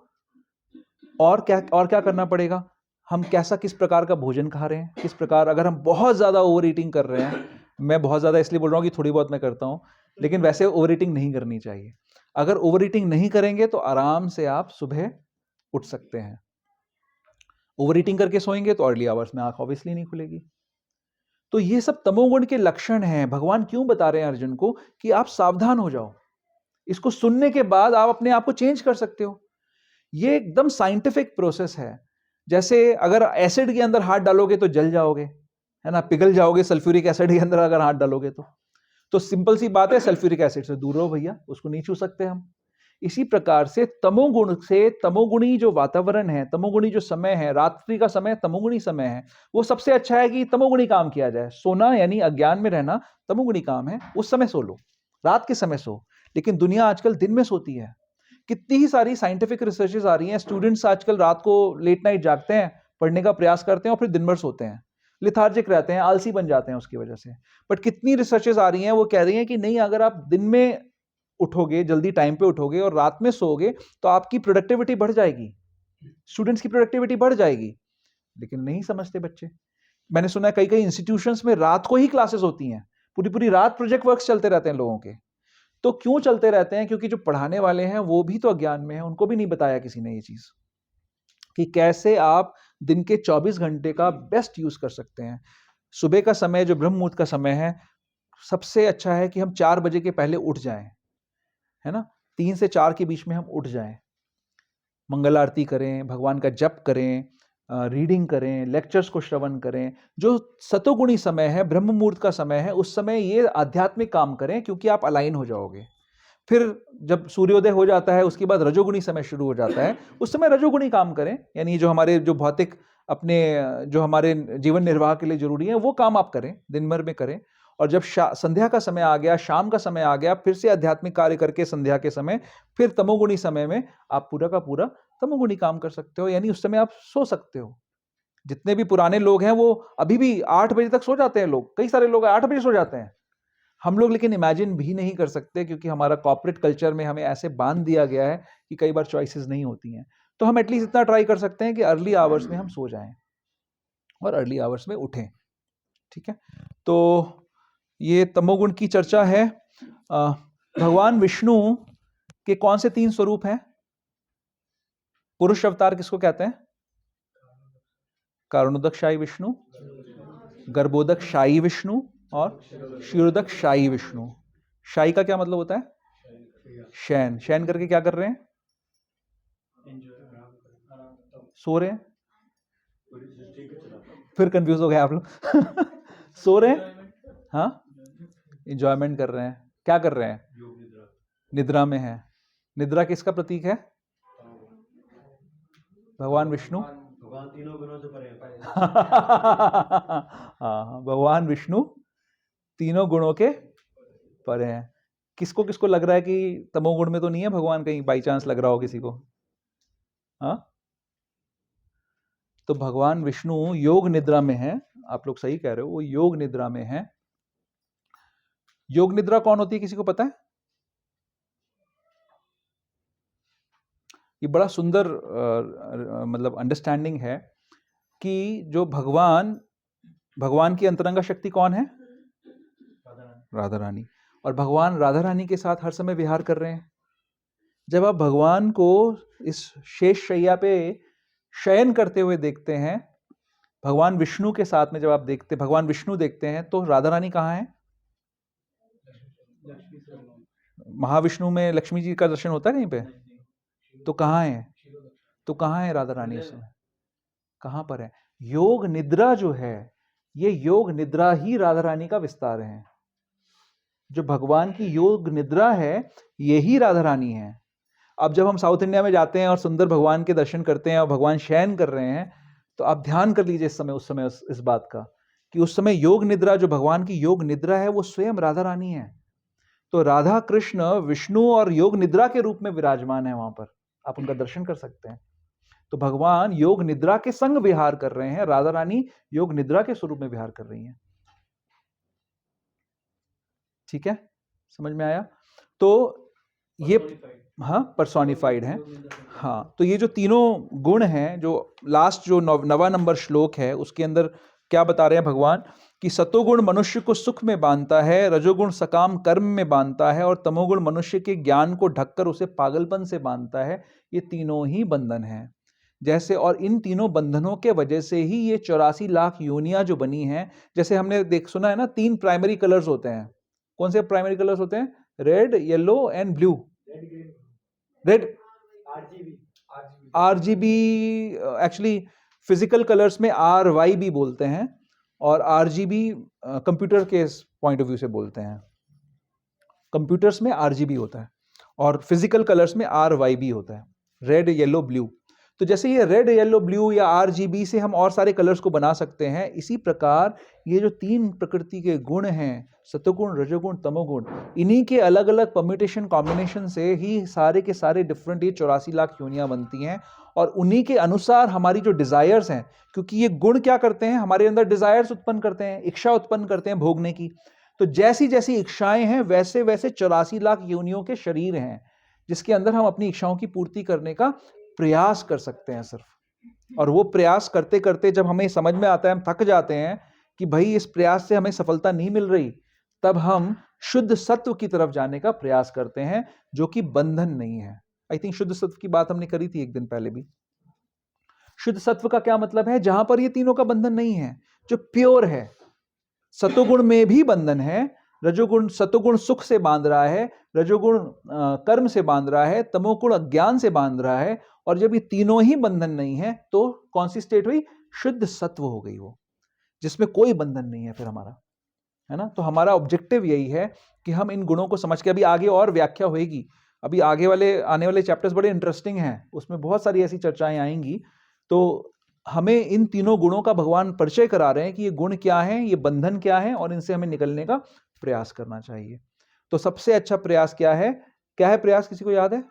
और क्या करना पड़ेगा? हम किस प्रकार का भोजन खा रहे हैं, किस प्रकार, अगर हम बहुत ज्यादा ओवर ईटिंग कर रहे हैं, मैं बहुत ज्यादा इसलिए बोल रहा हूं कि थोड़ी बहुत मैं करता हूं, लेकिन वैसे ओवर ईटिंग नहीं करनी चाहिए। अगर ओवर ईटिंग नहीं करेंगे तो आराम से आप सुबह उठ सकते हैं। ओवर ईटिंग करके सोएंगे तो अर्ली आवर्स में आंख ऑब्वियसली नहीं खुलेगी। तो ये सब तमोगुण के लक्षण हैं। भगवान क्यों बता रहे हैं अर्जुन को कि आप सावधान हो जाओ। इसको सुनने के बाद आप अपने आप को चेंज कर सकते हो। ये एकदम साइंटिफिक प्रोसेस है। जैसे अगर एसिड के अंदर हाथ डालोगे तो जल जाओगे, है ना, पिघल जाओगे। सल्फ्यूरिक एसिड के अंदर अगर हाथ डालोगे तो सिंपल सी बात है, सल्फ्यूरिक एसिड से दूर रहो भैया, उसको नहीं छू सकते हम। इसी प्रकार से तमोगुणी जो वातावरण है, तमोगुणी जो समय है, रात्रि का समय तमोगुणी समय है, वो सबसे अच्छा है कि तमोगुणी काम किया जाए। सोना यानी अज्ञान में रहना तमोगुणी काम है। उस समय सो लो, रात के समय सो। लेकिन दुनिया आजकल दिन में सोती है। कितनी ही सारी साइंटिफिक रिसर्चेस आ रही हैं। स्टूडेंट्स आजकल रात को लेट नाइट जागते हैं, पढ़ने का प्रयास करते हैं और फिर दिन भर सोते हैं, लिथार्जिक रहते हैं, आलसी बन जाते हैं उसकी वजह से। बट कितनी रिसर्चेस आ रही हैं, वो कह रही हैं कि नहीं, अगर आप दिन में उठोगे, जल्दी टाइम पे उठोगे और रात में सोओगे तो आपकी प्रोडक्टिविटी बढ़ जाएगी, स्टूडेंट्स की प्रोडक्टिविटी बढ़ जाएगी। लेकिन नहीं समझते बच्चे। मैंने सुना है कई इंस्टीट्यूशंस में रात को ही क्लासेस होती हैं, पूरी पूरी रात प्रोजेक्ट वर्क चलते रहते हैं लोगों के। तो क्यों चलते रहते हैं? क्योंकि जो पढ़ाने वाले हैं वो भी तो अज्ञान में है, उनको भी नहीं बताया किसी ने ये चीज कि कैसे आप दिन के 24 घंटे का बेस्ट यूज कर सकते हैं। सुबह का समय जो ब्रह्म मुहूर्त का समय है, सबसे अच्छा है कि हम 4 बजे के पहले उठ जाएं, है ना। 3 से 4 के बीच में हम उठ जाएं, मंगल आरती करें, भगवान का जप करें, रीडिंग करें, लेक्चर्स को श्रवण करें। जो सतोगुणी समय है, ब्रह्म मुहूर्त का समय है, उस समय ये आध्यात्मिक काम करें, क्योंकि आप अलाइन हो जाओगे। फिर जब सूर्योदय हो जाता है उसके बाद रजोगुणी समय शुरू हो जाता है, उस समय रजोगुणी काम करें, यानी जो हमारे जो भौतिक अपने जो हमारे जीवन निर्वाह के लिए जरूरी है वो काम आप करें, दिन भर में करें। और जब संध्या का समय आ गया, शाम का समय आ गया, फिर से आध्यात्मिक कार्य करके संध्या के समय फिर तमोगुणी समय में आप पूरा का पूरा तमोगुणी काम कर सकते हो, यानी उस समय आप सो सकते हो। जितने भी पुराने लोग हैं वो अभी भी 8 बजे तक सो जाते हैं। लोग, कई सारे लोग 8 बजे सो जाते हैं। हम लोग लेकिन इमेजिन भी नहीं कर सकते, क्योंकि हमारा कॉर्पोरेट कल्चर में हमें ऐसे बांध दिया गया है कि कई बार चॉइसेस नहीं होती हैं। तो हम एटलीस्ट इतना ट्राई कर सकते हैं कि अर्ली आवर्स में हम सो जाएं और अर्ली आवर्स में उठें। ठीक है, तो ये तमोगुण की चर्चा है। भगवान विष्णु के कौन से 3 स्वरूप हैं? पुरुष अवतार किसको कहते हैं? कारणोदकशायी विष्णु, गर्भोदकशायी विष्णु और क्षीरोदकशायी विष्णु। शायी का क्या मतलब होता है? शयन। शयन करके क्या कर रहे हैं? सो रहे हैं। फिर कंफ्यूज हो गए आप लोग। सो रहे हैं, हाँ, एंजॉयमेंट कर रहे हैं। क्या कर रहे हैं? निद्रा में है। निद्रा किसका प्रतीक है? भगवान विष्णु। भगवान तीनों गुणों से परे है। हाँ, भगवान विष्णु तीनों गुणों के परे हैं। किसको किसको लग रहा है कि तमोगुण में तो नहीं है भगवान? कहीं बाई चांस लग रहा हो किसी को? हाँ, तो भगवान विष्णु योग निद्रा में है। आप लोग सही कह रहे हो, वो योग निद्रा में है। योग निद्रा कौन होती है, किसी को पता है? ये बड़ा सुंदर मतलब अंडरस्टैंडिंग है कि जो भगवान की अंतरंगा शक्ति कौन है? राधा रानी। और भगवान राधा रानी के साथ हर समय विहार कर रहे हैं। जब आप भगवान को इस शेष शैया पे शयन करते हुए देखते हैं, भगवान विष्णु के साथ में जब आप भगवान विष्णु देखते हैं, तो राधा रानी कहाँ है? महाविष्णु में लक्ष्मी जी का दर्शन होता है कहीं पे? तो कहाँ है? तो कहाँ है राधा रानी उस समय? कहाँ पर है? योग निद्रा जो है, ये योग निद्रा ही राधा रानी का विस्तार है। जो भगवान की योग निद्रा है, यही राधा रानी है। अब जब हम साउथ इंडिया में जाते हैं और सुंदर भगवान के दर्शन करते हैं और भगवान शयन कर रहे हैं, तो आप ध्यान कर लीजिए उस समय इस बात का कि उस समय योग निद्रा, जो भगवान की योग निद्रा है, वो स्वयं राधा रानी है। तो राधा कृष्ण विष्णु और योग निद्रा के रूप में विराजमान है वहां पर, आप उनका दर्शन कर सकते हैं। तो भगवान योग निद्रा के संग विहार कर रहे हैं, राधा रानी योग निद्रा के स्वरूप में विहार कर रही हैं। ठीक है, समझ में आया? तो ये हाँ पर्सोनिफाइड है। हाँ, तो ये जो तीनों गुण हैं, जो लास्ट जो 9वां नंबर श्लोक है, उसके अंदर क्या बता रहे हैं भगवान कि सतोगुण मनुष्य को सुख में बांधता है, रजोगुण सकाम कर्म में बांधता है और तमोगुण मनुष्य के ज्ञान को ढककर उसे पागलपन से बांधता है। ये तीनों ही बंधन हैं जैसे, और इन तीनों बंधनों के वजह से ही ये 84 लाख योनियां जो बनी हैं। जैसे हमने सुना है ना, 3 प्राइमरी कलर्स होते हैं। कौन से प्राइमरी कलर्स होते हैं? Red, yellow and blue. Red RGB, actually physical colours में RYB बोलते हैं, और RGB कंप्यूटर के पॉइंट ऑफ व्यू से बोलते हैं। कंप्यूटर्स में RGB होता है और फिजिकल कलर्स में RYB होता है, रेड, येलो, ब्लू। तो जैसे ये रेड, येलो, ब्लू या RGB से हम और सारे कलर्स को बना सकते हैं, इसी प्रकार ये जो 3 प्रकृति के गुण हैं, सतोगुण, रजोगुण, तमोगुण, इन्हीं के अलग अलग परम्यूटेशन कॉम्बिनेशन से ही सारे के सारे डिफरेंट ये 84 लाख योनियां बनती हैं। और उन्हीं के अनुसार हमारी जो डिजायर्स हैं, क्योंकि ये गुण क्या करते हैं, हमारे अंदर डिजायर्स उत्पन्न करते हैं, इच्छा उत्पन्न करते हैं भोगने की। तो जैसी जैसी इच्छाएं हैं, वैसे वैसे 84 लाख योनियों के शरीर हैं, जिसके अंदर हम अपनी इच्छाओं की पूर्ति करने का प्रयास कर सकते हैं सिर्फ। और वो प्रयास करते करते जब हमें समझ में आता है, हम थक जाते हैं कि भाई इस प्रयास से हमें सफलता नहीं मिल रही, तब हम शुद्ध सत्व की तरफ जाने का प्रयास करते हैं, जो कि बंधन नहीं है। आई थिंक शुद्ध सत्व की बात हमने करी थी एक दिन पहले भी। शुद्ध सत्व का क्या मतलब है? जहां पर ये तीनों का बंधन नहीं है, जो प्योर है। सतोगुण में भी बंधन है, रजोगुण, सतोगुण सुख से बांध रहा है, रजोगुण कर्म से बांध रहा है, तमोगुण अज्ञान से बांध रहा है। और जब ये तीनों ही बंधन नहीं है, तो कौन सी स्टेट हुई? शुद्ध सत्व हो गई वो, जिसमें कोई बंधन नहीं है फिर हमारा, है ना। तो हमारा ऑब्जेक्टिव यही है कि हम इन गुणों को समझ के, अभी आगे और व्याख्या होगी, अभी आगे आने वाले चैप्टर्स बड़े इंटरेस्टिंग हैं, उसमें बहुत सारी ऐसी चर्चाएं आएंगी। तो हमें इन तीनों गुणों का भगवान परिचय करा रहे हैं कि ये गुण क्या है, ये बंधन क्या है, और इनसे हमें निकलने का प्रयास करना चाहिए। तो सबसे अच्छा प्रयास क्या है? क्या है प्रयास, किसी को याद है?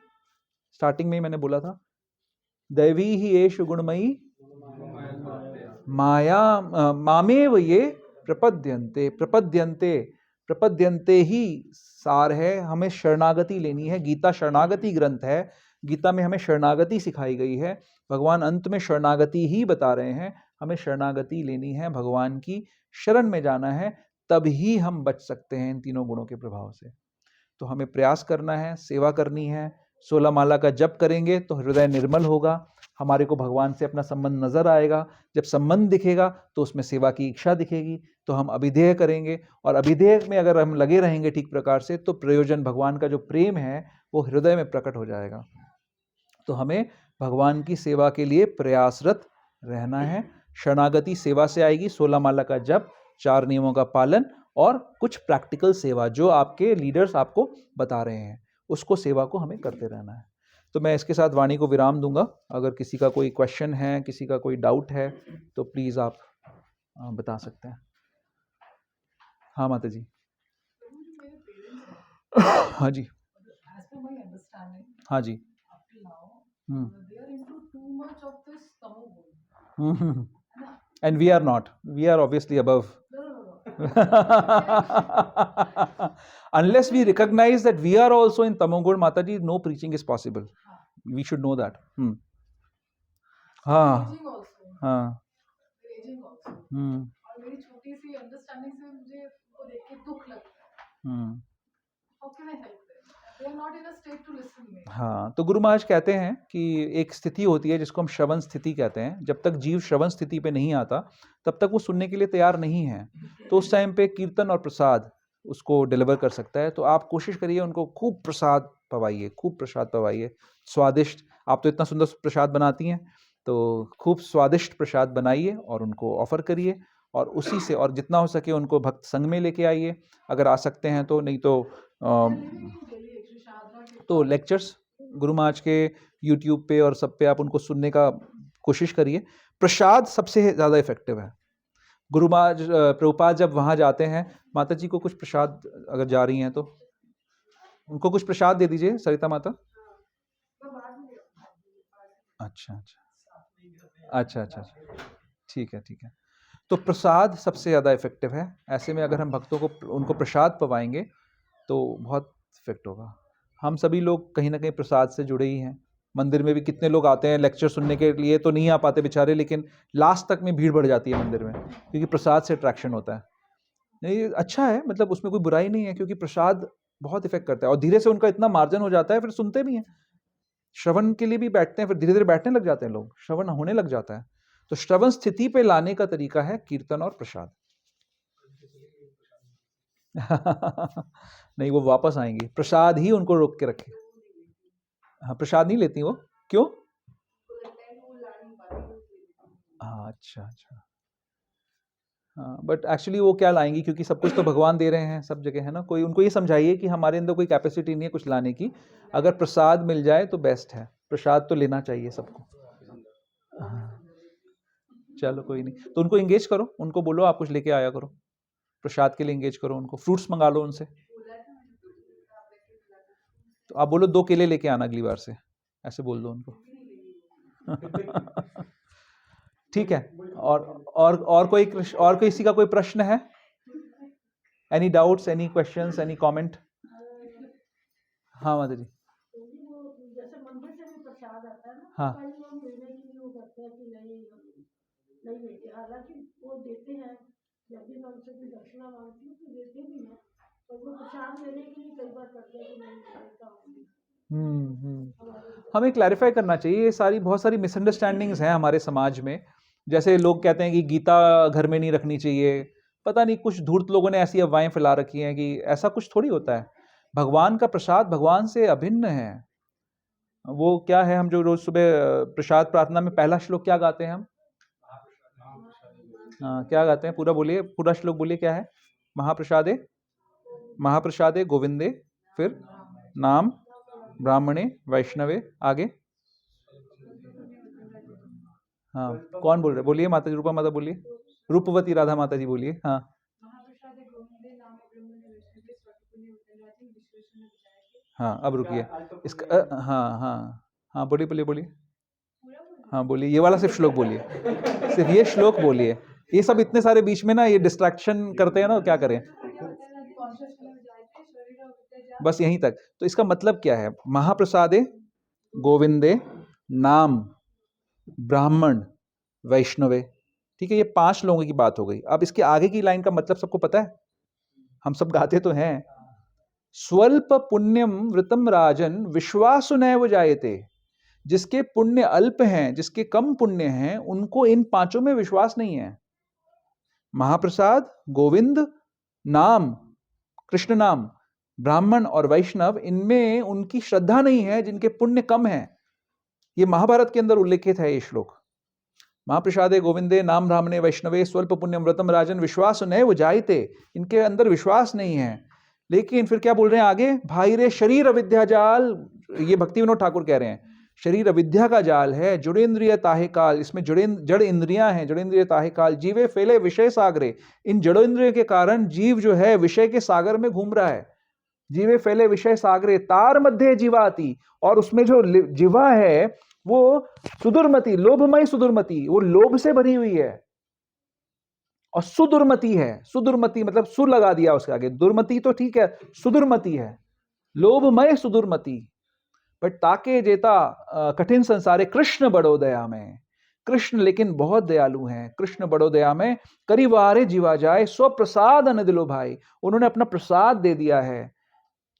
स्टार्टिंग में ही मैंने बोला था, दैवी ही एषु गुणमयी माया मामेव ये प्रपद्यन्ते। प्रपद्यन्ते ही सार है। हमें शरणागति लेनी है। गीता शरणागति ग्रंथ है, गीता में हमें शरणागति सिखाई गई है। भगवान अंत में शरणागति ही बता रहे हैं, हमें शरणागति लेनी है भगवान की, शरण में जाना है, तभी हम बच सकते हैं इन तीनों गुणों के प्रभाव से। तो हमें प्रयास करना है, सेवा करनी है। 16 माला का जप करेंगे तो हृदय निर्मल होगा, हमारे को भगवान से अपना संबंध नजर आएगा। जब संबंध दिखेगा तो उसमें सेवा की इच्छा दिखेगी, तो हम अभिधेय करेंगे, और अभिधेय में अगर हम लगे रहेंगे ठीक प्रकार से, तो प्रयोजन, भगवान का जो प्रेम है वो हृदय में प्रकट हो जाएगा। तो हमें भगवान की सेवा के लिए प्रयासरत रहना है। शरणागति सेवा से आएगी, 16 माला का जप, 4 नियमों का पालन, और कुछ प्रैक्टिकल सेवा जो आपके लीडर्स आपको बता रहे हैं, उसको सेवा को हमें करते रहना है। तो मैं इसके साथ वाणी को विराम दूंगा। अगर किसी का कोई क्वेश्चन है, किसी का कोई डाउट है, तो प्लीज आप बता सकते हैं। हाँ माता जी। हाँ जी। हाँ जी। And we are not. We are obviously above. Unless we recognize that we are also in Tamogun, Mataji, no preaching is possible. We should know that. हाँ हाँ। और मेरी छोटी सी अंडरस्टैंडिंग से मुझे उनको देख के दुख लगता है। How can I help them? They are not in a state to listen to me. हाँ, तो गुरु महाराज कहते हैं कि एक स्थिति होती है जिसको हम श्रवण स्थिति कहते हैं। जब तक जीव श्रवण स्थिति पे नहीं आता, तब तक वो सुनने के लिए तैयार नहीं है। तो उस टाइम पे कीर्तन और प्रसाद उसको डिलीवर कर सकता है। तो आप कोशिश करिए, उनको खूब प्रसाद पवाइए, खूब प्रसाद पवाइए, स्वादिष्ट। आप तो इतना सुंदर प्रसाद बनाती हैं, तो खूब स्वादिष्ट प्रसाद बनाइए और उनको ऑफर करिए, और उसी से, और जितना हो सके उनको भक्त संग में लेके आइए अगर आ सकते हैं तो। नहीं तो लेक्चर्स गुरु महाराज के YouTube पे और सब पे आप उनको सुनने का कोशिश करिए। प्रसाद सबसे ज़्यादा इफेक्टिव है। गुरु महाराज प्रभुपाद जब वहाँ जाते हैं, माता जी को कुछ प्रसाद, अगर जा रही हैं तो उनको कुछ प्रसाद दे दीजिए, सरिता माता। अच्छा अच्छा अच्छा अच्छा अच्छा, ठीक है ठीक है। तो प्रसाद सबसे ज़्यादा इफेक्टिव है। ऐसे में अगर हम भक्तों को उनको प्रसाद पवाएंगे तो बहुत इफेक्ट होगा। हम सभी लोग कहीं ना कहीं प्रसाद से जुड़े ही हैं। मंदिर में भी कितने लोग आते हैं लेक्चर सुनने के लिए, तो नहीं आ पाते बेचारे, लेकिन लास्ट तक में भीड़ बढ़ जाती है मंदिर में, क्योंकि प्रसाद से अट्रैक्शन होता है। नहीं, अच्छा है, मतलब उसमें कोई बुराई नहीं है, क्योंकि प्रसाद बहुत इफेक्ट करता है, और धीरे से उनका इतना मार्जिन हो जाता है, फिर सुनते भी हैं, श्रवण के लिए भी बैठते हैं, फिर धीरे धीरे बैठने लग जाते हैं लोग, श्रवण होने लग जाता है। तो श्रवण स्थिति पे लाने का तरीका है कीर्तन और प्रसाद। नहीं, वो वापस आएंगी, प्रसाद ही उनको रोक के रखे। हाँ, प्रसाद नहीं लेती वो, क्यों? हाँ, अच्छा अच्छा। हाँ, बट एक्चुअली वो क्या लाएंगी, क्योंकि सब कुछ तो भगवान दे रहे हैं सब जगह, है ना। कोई उनको ये समझाइए कि हमारे अंदर कोई कैपेसिटी नहीं है कुछ लाने की। अगर प्रसाद मिल जाए तो बेस्ट है, प्रसाद तो लेना चाहिए सबको। हाँ, चलो कोई नहीं, तो उनको एंगेज करो, उनको बोलो आप कुछ लेके आया करो, प्रसाद के लिए एंगेज करो उनको, फ्रूट्स मंगा लो उनसे। तो आप बोलो 2 केले लेके आना अगली बार से, ऐसे बोल दो उनको। ठीक है। और कोई किसी का कोई प्रश्न है? Any doubts, any questions, any comment? हाँ माता जी। जैसे मंदिर से भी प्रसाद आता है ना, हाँ। कई लोग देने के लिए वो करते हैं कि नहीं देते, हालांकि वो देते हैं। जब भी मैं उनसे कोई दक्षिणा मांगती हूँ तो देते भी हैं, तो वो प्रसाद लेने के लिए कई बार करते हैं कि नहीं देता हूँ। हमें क्लैरिफाई करना चाहिए, ये सारी बहुत सारी मिसअंडरस्टैंडिंग्स हैं हमारे समाज में। जैसे लोग कहते हैं कि गीता घर में नहीं रखनी चाहिए, पता नहीं कुछ धूर्त लोगों ने ऐसी अफवाहें फैला रखी हैं कि ऐसा कुछ थोड़ी होता है। भगवान का प्रसाद भगवान से अभिन्न है। वो क्या है, हम जो रोज सुबह प्रसाद प्रार्थना में पहला श्लोक क्या गाते हैं हम? हाँ, क्या गाते हैं? पूरा बोलिए, पूरा श्लोक बोलिए, क्या है? महाप्रसादे गोविंदे, फिर नाम ब्राह्मणे वैष्णवे, आगे? हाँ, कौन बोल रहे? बोलिए माता जी, रूपा माता बोलिए, रूपवती राधा माता जी बोलिए। हाँ हाँ, अब रुकिए इसका। हाँ हाँ हाँ, बोलिए बोलिए बोलिए। हाँ बोलिए, ये वाला सिर्फ श्लोक बोलिए, सिर्फ ये श्लोक बोलिए। ये सब इतने सारे बीच में ना ये डिस्ट्रैक्शन करते हैं ना, क्या करें, बस यहीं तक। तो इसका मतलब क्या है? महाप्रसादे गोविंदे नाम ब्राह्मण वैष्णवे, ठीक है, ये 5 लोगों की बात हो गई। अब इसके आगे की लाइन का मतलब सबको पता है, हम सब गाते तो हैं, स्वल्प पुण्यम वृतम राजन विश्वासु नैव जायते। जिसके पुण्य अल्प हैं, जिसके कम पुण्य हैं, उनको इन 5 में विश्वास नहीं है। महाप्रसाद, गोविंद, नाम, कृष्ण नाम, ब्राह्मण और वैष्णव, इनमें उनकी श्रद्धा नहीं है जिनके पुण्य कम है। ये महाभारत के अंदर उल्लेखित है ये श्लोक। महाप्रसादे गोविंदे नाम ब्राह्मणे वैष्णवे स्वल्प पुण्यम व्रतम राजन विश्वास नैव जायते। इनके अंदर विश्वास नहीं है। लेकिन फिर क्या बोल रहे हैं आगे, भाई रे शरीर अविद्या जाल, ये भक्ति विनोद ठाकुर कह रहे हैं, शरीर अविद्या का जाल है, जुड़ेंद्रिय ताहे काल, इसमें जड़ इंद्रियां हैं, जुड़ेंद्रिय ताहे काल, जीवे फैले विषय सागरे। इन जड़ोंद्रिय के कारण जीव जो है विषय के सागर में घूम रहा है। जीवे फैले विषय सागरे तार मध्य जीवाती, और उसमें जो जीवा है वो सुदुर्मति, लोभमय सुदुर्मति, वो लोभ से भरी हुई है। और सुदुर्मति है, सुदुर्मति मतलब सु लगा दिया उसके आगे, दुर्मति तो ठीक है, सुदुर्मति है, लोभमय सुदुर्मति। बट ताके जेता कठिन संसारे कृष्ण बड़ो दया में। कृष्ण लेकिन बहुत दयालु हैं, कृष्ण बड़ो दया में, करीवारे जीवा जाए स्व प्रसाद अन दिलो भाई। उन्होंने अपना प्रसाद दे दिया है,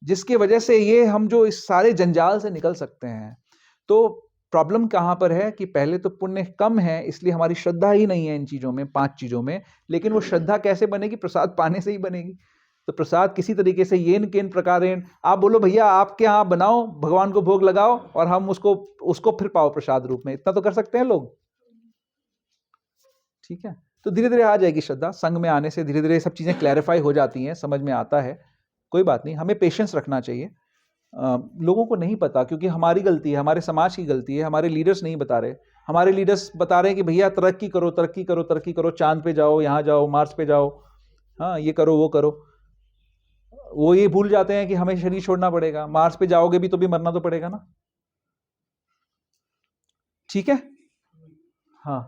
जिसके वजह से ये हम जो इस सारे जंजाल से निकल सकते हैं। तो प्रॉब्लम कहां पर है कि पहले तो पुण्य कम है, इसलिए हमारी श्रद्धा ही नहीं है इन चीजों में, 5 चीजों में। लेकिन वो श्रद्धा कैसे बनेगी? प्रसाद पाने से ही बनेगी। तो प्रसाद किसी तरीके से येन केन प्रकारेण, आप बोलो भैया आपके यहाँ बनाओ, भगवान को भोग लगाओ और हम उसको फिर पाओ प्रसाद रूप में, इतना तो कर सकते हैं लोग। ठीक है, तो धीरे धीरे आ जाएगी श्रद्धा। संघ में आने से धीरे धीरे सब चीजें क्लैरिफाई हो जाती हैं, समझ में आता है। कोई बात नहीं, हमें पेशेंस रखना चाहिए। लोगों को नहीं पता, क्योंकि हमारी गलती है, हमारे समाज की गलती है, हमारे लीडर्स नहीं बता रहे। हमारे लीडर्स बता रहे हैं कि भैया तरक्की करो, तरक्की करो, तरक्की करो, चांद पे जाओ, यहाँ जाओ, मार्स पे जाओ, हाँ ये करो वो करो। वो ये भूल जाते हैं कि हमें शरीर छोड़ना पड़ेगा। मार्स पे जाओगे भी तो भी मरना तो पड़ेगा ना। ठीक है, हाँ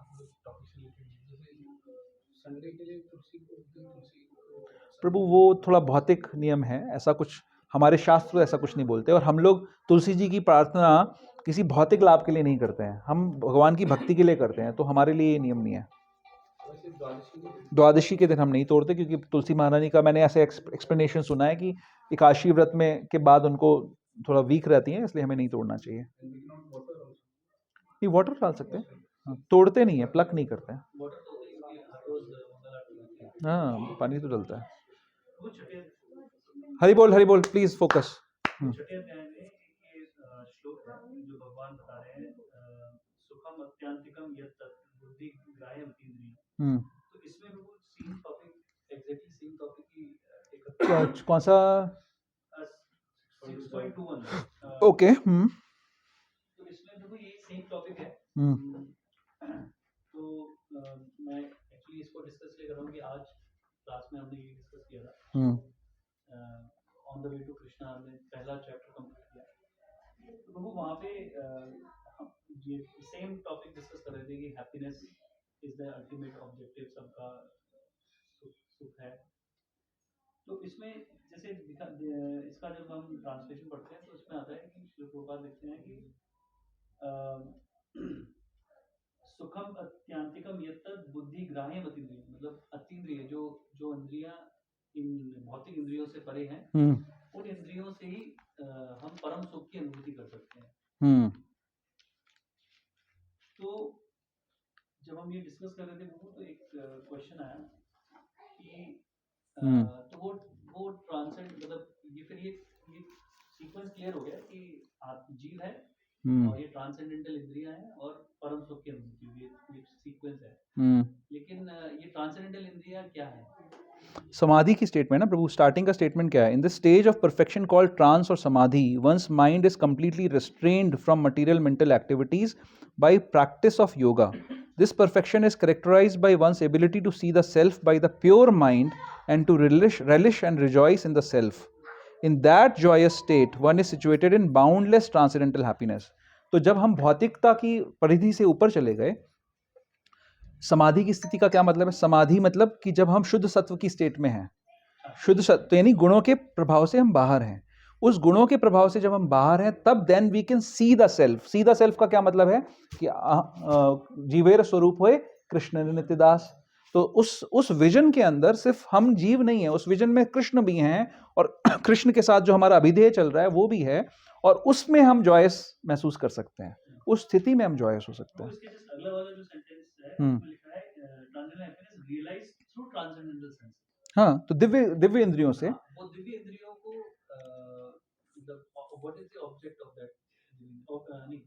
प्रभु, वो थोड़ा भौतिक नियम है, ऐसा कुछ हमारे शास्त्र ऐसा कुछ नहीं बोलते। और हम लोग तुलसी जी की प्रार्थना किसी भौतिक लाभ के लिए नहीं करते हैं, हम भगवान की भक्ति के लिए करते हैं। तो हमारे लिए ये नियम नहीं है। द्वादशी के दिन हम नहीं तोड़ते, क्योंकि तुलसी महारानी का मैंने ऐसे एक्सप्लेनेशन सुना है कि एकादशी व्रत में के बाद उनको थोड़ा वीक रहती है, इसलिए हमें नहीं तोड़ना चाहिए। नहीं, वाटर डाल सकते हैं, तोड़ते नहीं है, प्लक नहीं करते हैं। हाँ पानी तो डलता है। हरि बोल प्लीज फोकस। छठे अध्याय में एक श्लोक है जो भगवान बता रहे हैं, सुखम अत्यंतिकम यत् तत् बुद्धि ग्राह्य अतीन्द्रियम्। तो इसमें वो same topic, exactly same topic की कौन सा? 6.21। ओके, तो इसमें देखो ये सेम टॉपिक है। तो मैं एक्चुअली इसको डिस्कस कर रहा हूँ कि आज क्लास में हमने ये डिस्कस किया था। On the way to Krishna हमने पहला चैप्टर कंप्लीट किया। तो प्रभु वहाँ पे ये सेम टॉपिक डिस्कस कर रहे थे कि happiness is the ultimate objective, सबका सुख है। तो इसमें जैसे इसका जब हम ट्रांसलेशन पढ़ते हैं तो इसमें आता है कि श्री प्रभुपाद लिखते हैं कि सुखम अत्यंतिकम यत् तत् बुद्धि ग्राह्य अतीन्द्रिय, मतलब अतीन्द्रिय जो इंद्रियां इन भौतिक इंद्रियों से परे हैं, उन इंद्रियों से ही हम परम सुख की अनुभूति कर सकते हैं। तो जब हम ये डिस्कस कर रहे थे तो एक क्वेश्चन आया कि तो वो ट्रांसेंड, मतलब ये फिर ये सीक्वेंस क्लियर हो गया कि आप जीव है और ये ट्रांसेंडेंटल इंद्रियां हैं और परम सुख की अनुभूति, ये सीक्वेंस है। लेकिन ये ट्रांसेंडेंटल इंद्रियां क्या है? समाधि की स्टेटमेंट ना प्रभु। स्टार्टिंग का स्टेटमेंट क्या है? In the stage of perfection called trance और samadhi, once mind is completely restrained from material mental activities by practice of yoga. This perfection is characterized by one's ability to see the self by the pure mind and to relish and rejoice in the self. In that joyous state, one is situated in boundless transcendental happiness. तो जब हम भौतिकता की परिधि से ऊपर चले गए, समाधि की स्थिति का क्या मतलब है? समाधि मतलब कि जब हम शुद्ध सत्व की स्टेट में हैं, शुद्ध सत्व यानी गुणों के प्रभाव से हम बाहर हैं, उस गुणों के प्रभाव से जब हम बाहर हैं तब then we can see the self. See the self का क्या मतलब है कि जीवेर स्वरूप होए कृष्ण नित्यदास। तो उस विजन के अंदर सिर्फ हम जीव नहीं है, उस विजन में कृष्ण भी हैं और कृष्ण के साथ जो हमारा अभिधेय चल रहा है वो भी है, और उसमें हम जॉयस महसूस कर सकते हैं, उस स्थिति में हम जॉयस हो सकते वो हैं। इसके जस्ट अगला वाला जो सेंटेंस है हम्म। उसमें लिखा है transcendental happiness realize through transcendental sense. हाँ, तो दिव्य इंद्रियों से। हाँ, वो दिव्य इंद्रियों को what is the object of that, नहीं,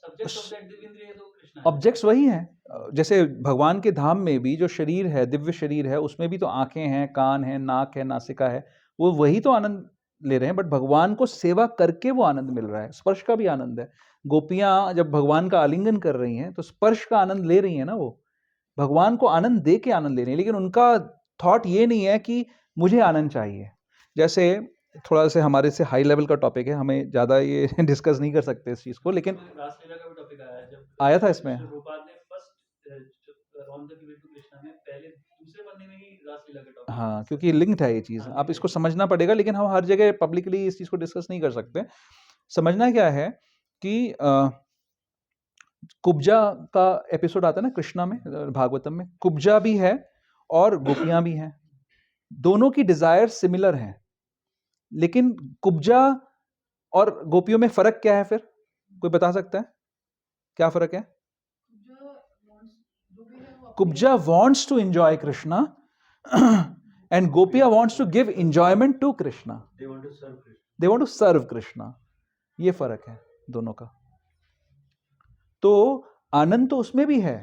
सब्जेक्ट ऑफ दैट दिव्य इंद्रिय तो कृष्ण है। ऑब्जेक्ट्स वही हैं, जैसे भगवान के धाम में भी जो शरीर है, दिव्य शरीर है, उसमें भी तो आंखें हैं, कान है, नाक है, नासिका है, वो वही तो आनंद ले रहे हैं, बट भगवान को सेवा करके वो आनंद मिल रहा है। स्पर्श का भी आनंद है। गोपियां जब भगवान का आलिंगन कर रही हैं तो स्पर्श का आनंद ले रही हैं ना, वो भगवान को आनंद दे के आनंद ले रही हैं, लेकिन उनका थॉट ये नहीं है कि मुझे आनंद चाहिए। जैसे थोड़ा सा हमारे से हाई लेवल का टॉपिक है, हमें ज्यादा ये डिस्कस नहीं कर सकते इस चीज को, लेकिन रासलीला का भी टॉपिक आया है, जब आया था इसमें। प्रभुपाद ने first on the way to Krishna में पहले दूसरे पन्ने में ही रासलीला का टॉपिक। हाँ, क्योंकि लिंक्ड है ये चीज, आप इसको समझना पड़ेगा, लेकिन हम हर जगह पब्लिकली इस चीज को डिस्कस नहीं कर सकते। समझना क्या है कि कुब्जा का एपिसोड आता है ना कृष्णा में, भागवतम में कुब्जा भी है और गोपियां भी हैं, दोनों की डिजायर सिमिलर हैं, लेकिन कुब्जा और गोपियों में फर्क क्या है फिर? कोई बता सकता है क्या फर्क है? Kubja wants to enjoy Krishna and Gopiya wants to give enjoyment to Krishna. They want to serve Krishna. They want to serve Krishna. ये फर्क है दोनों का। तो आनंद तो उसमें भी है,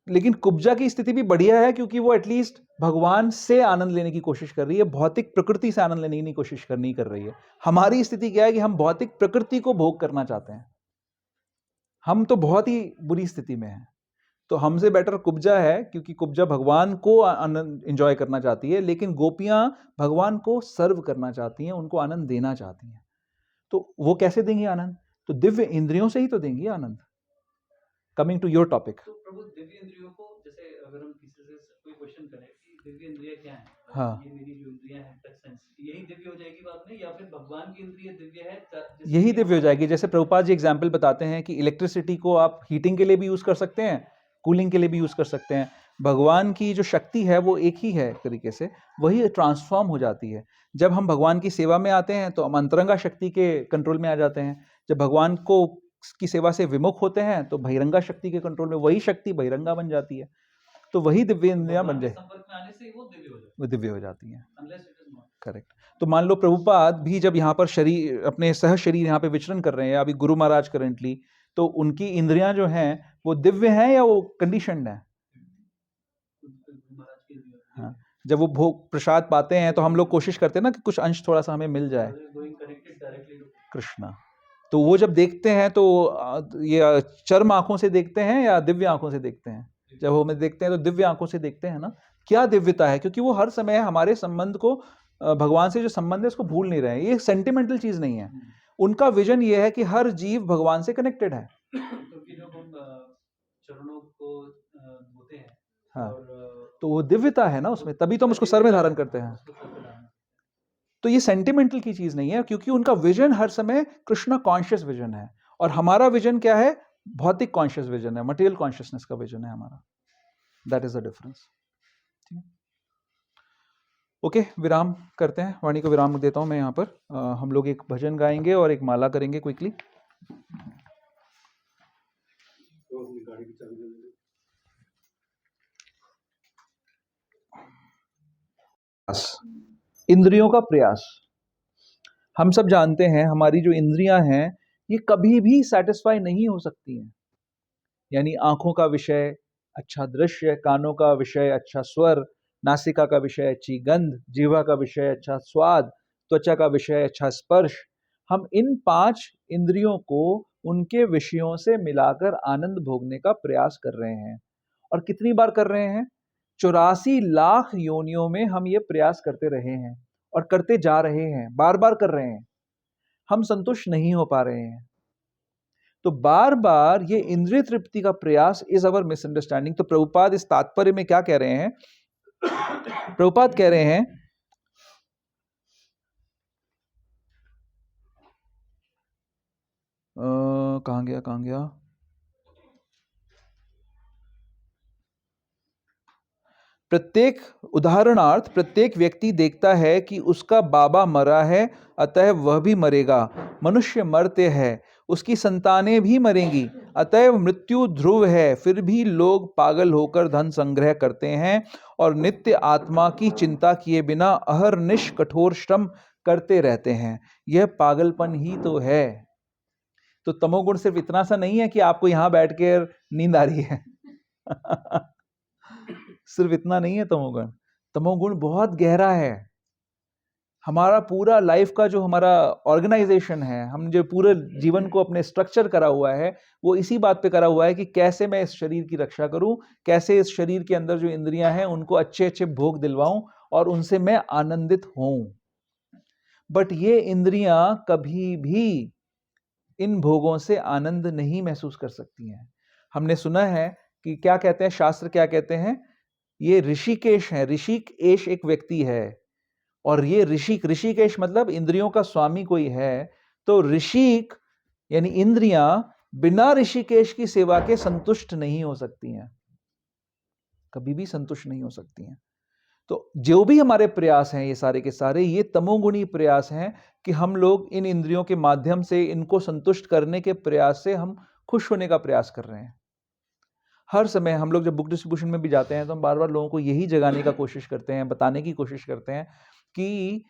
लेकिन कुब्जा की स्थिति भी बढ़िया है, क्योंकि वो एटलीस्ट भगवान से आनंद लेने की कोशिश कर रही है, भौतिक प्रकृति से आनंद लेने की कोशिश नहीं कर रही है। हमारी स्थिति क्या है कि हम भौतिक प्रकृति को भोग करना चाहते हैं, हम तो बहुत ही बुरी स्थिति में हैं। तो हमसे बेटर कुब्जा है, क्योंकि कुब्जा भगवान को आनंद एंजॉय करना चाहती है, लेकिन गोपियां भगवान को सर्व करना चाहती हैं, उनको आनंद देना चाहती हैं। तो वो कैसे देंगी आनंद? तो दिव्य इंद्रियों से ही तो देंगी आनंद। Coming to your topic. तो प्रभु दिव्य इंद्रियों को, जैसे अगर हम किसी से कोई क्वेश्चन करें कि दिव्य इंद्रिय क्या है, हाँ, ये मेरी जो इंद्रियां हैं टच सेंस, यही दिव्य हो जाएगी बात में, या फिर भगवान की इंद्रिय दिव्य है? यही दिव्य हो जाएगी। जैसे प्रभुपाद जी एग्जाम्पल बताते हैं कि इलेक्ट्रिसिटी को आप हीटिंग के लिए भी यूज कर सकते हैं, कूलिंग के लिए भी यूज कर सकते हैं। भगवान की जो शक्ति है वो एक ही है, एक तरीके से वही ट्रांसफॉर्म हो जाती है। जब हम भगवान की सेवा में आते हैं तो हम अंतरंगा शक्ति के कंट्रोल में आ जाते हैं। जब भगवान को की सेवा से विमुख होते हैं तो बहिरंगा शक्ति के कंट्रोल में, वही शक्ति बहिरंगा बन जाती है। तो वही दिव्य इंद्रियां बन जाए, संपर्क में आने से वो दिव्य हो जाती है, वो दिव्य हो जाती हैं। unless it is not. Correct. तो मान लो प्रभुपाद भी जब यहाँ पर शरीर, अपने सह शरीर यहाँ पे विचरण कर रहे हैं, अभी गुरु महाराज करंटली, तो उनकी इंद्रियां जो हैं वो दिव्य हैं या वो कंडीशनड हैं? महाराज की इंद्रिय, हाँ, जब वो भोग प्रसाद पाते हैं तो हम लोग कोशिश करते हैं ना कि कुछ अंश थोड़ा सा हमें मिल जाए going connected directly to Krishna. तो वो जब देखते हैं तो ये चर्म आंखों से देखते हैं या दिव्य आंखों से देखते हैं? जब वो हमें देखते हैं तो दिव्य आंखों से देखते हैं ना। क्या दिव्यता है, क्योंकि वो हर समय हमारे संबंध को, भगवान से जो संबंध है उसको भूल नहीं रहे हैं। ये सेंटिमेंटल चीज नहीं है, उनका विजन ये है कि हर जीव भगवान से कनेक्टेड है। क्योंकि जब हम चरणों को धोते हैं, हाँ, और तो वो दिव्यता है ना उसमें, तभी तो हम उसको सर में धारण करते हैं। तो ये सेंटिमेंटल की चीज नहीं है, क्योंकि उनका विजन हर समय कृष्णा कॉन्शियस विजन है, और हमारा विजन क्या है? भौतिक कॉन्शियस विजन है, मटेरियल कॉन्शियसनेस का विजन है हमारा। That is the difference. Okay, विराम करते हैं, वाणी को विराम देता हूं मैं यहाँ पर। हम लोग एक भजन गाएंगे और एक माला करेंगे क्विकली। इंद्रियों का प्रयास। हम सब जानते हैं हमारी जो इंद्रियां हैं ये कभी भी सेटिस्फाई नहीं हो सकती हैं। यानी आंखों का विषय अच्छा दृश्य, कानों का विषय अच्छा स्वर, नासिका का विषय अच्छी गंध, जीवा का विषय अच्छा स्वाद, त्वचा का विषय अच्छा स्पर्श। हम इन 5 इंद्रियों को उनके विषयों से मिलाकर आनंद भोगने का प्रयास कर रहे हैं। और कितनी बार कर रहे हैं? 84 लाख योनियों में हम ये प्रयास करते रहे हैं और करते जा रहे हैं, बार बार कर रहे हैं। हम संतुष्ट नहीं हो पा रहे हैं। तो बार बार ये इंद्रिय तृप्ति का प्रयास इज अवर मिसअंडरस्टैंडिंग। तो प्रभुपाद इस तात्पर्य में क्या कह रहे हैं? प्रभुपाद कह रहे हैं कहां गया प्रत्येक उदाहरणार्थ प्रत्येक व्यक्ति देखता है कि उसका बाबा मरा है, अतः वह भी मरेगा। मनुष्य मरते हैं, उसकी संतानें भी मरेंगी, अतएव मृत्यु ध्रुव है। फिर भी लोग पागल होकर धन संग्रह करते हैं और नित्य आत्मा की चिंता किए बिना अहर्निश कठोर श्रम करते रहते हैं। यह पागलपन ही तो है। तो तमोगुण सिर्फ इतना सा नहीं है कि आपको यहां बैठ के नींद आ रही है सिर्फ इतना नहीं है तमोगुण। तमोगुण बहुत गहरा है। हमारा पूरा लाइफ का जो हमारा ऑर्गेनाइजेशन है, हम जो पूरे जीवन को अपने स्ट्रक्चर करा हुआ है, वो इसी बात पे करा हुआ है कि कैसे मैं इस शरीर की रक्षा करूं, कैसे इस शरीर के अंदर जो इंद्रियां हैं उनको अच्छे अच्छे भोग दिलवाऊं और उनसे मैं आनंदित होऊं। बट ये इंद्रियां कभी भी इन भोगों से आनंद नहीं महसूस कर सकती हैं। हमने सुना है कि क्या कहते हैं शास्त्र, क्या कहते हैं, ये ऋषिकेश है। ऋषिकेश एक व्यक्ति है और ये ऋषिकेश मतलब इंद्रियों का स्वामी कोई है। तो ऋषिक यानी इंद्रियां बिना ऋषिकेश की सेवा के संतुष्ट नहीं हो सकती हैं, कभी भी संतुष्ट नहीं हो सकती हैं। तो जो भी हमारे प्रयास हैं ये सारे के सारे ये तमोगुणी प्रयास हैं कि हम लोग इन इंद्रियों के माध्यम से इनको संतुष्ट करने के प्रयास से हम खुश होने का प्रयास कर रहे हैं। हर समय हम लोग जब बुक डिस्ट्रीब्यूशन में भी जाते हैं तो हम बार बार लोगों को यही जगाने का कोशिश करते हैं, बताने की कोशिश करते हैं कि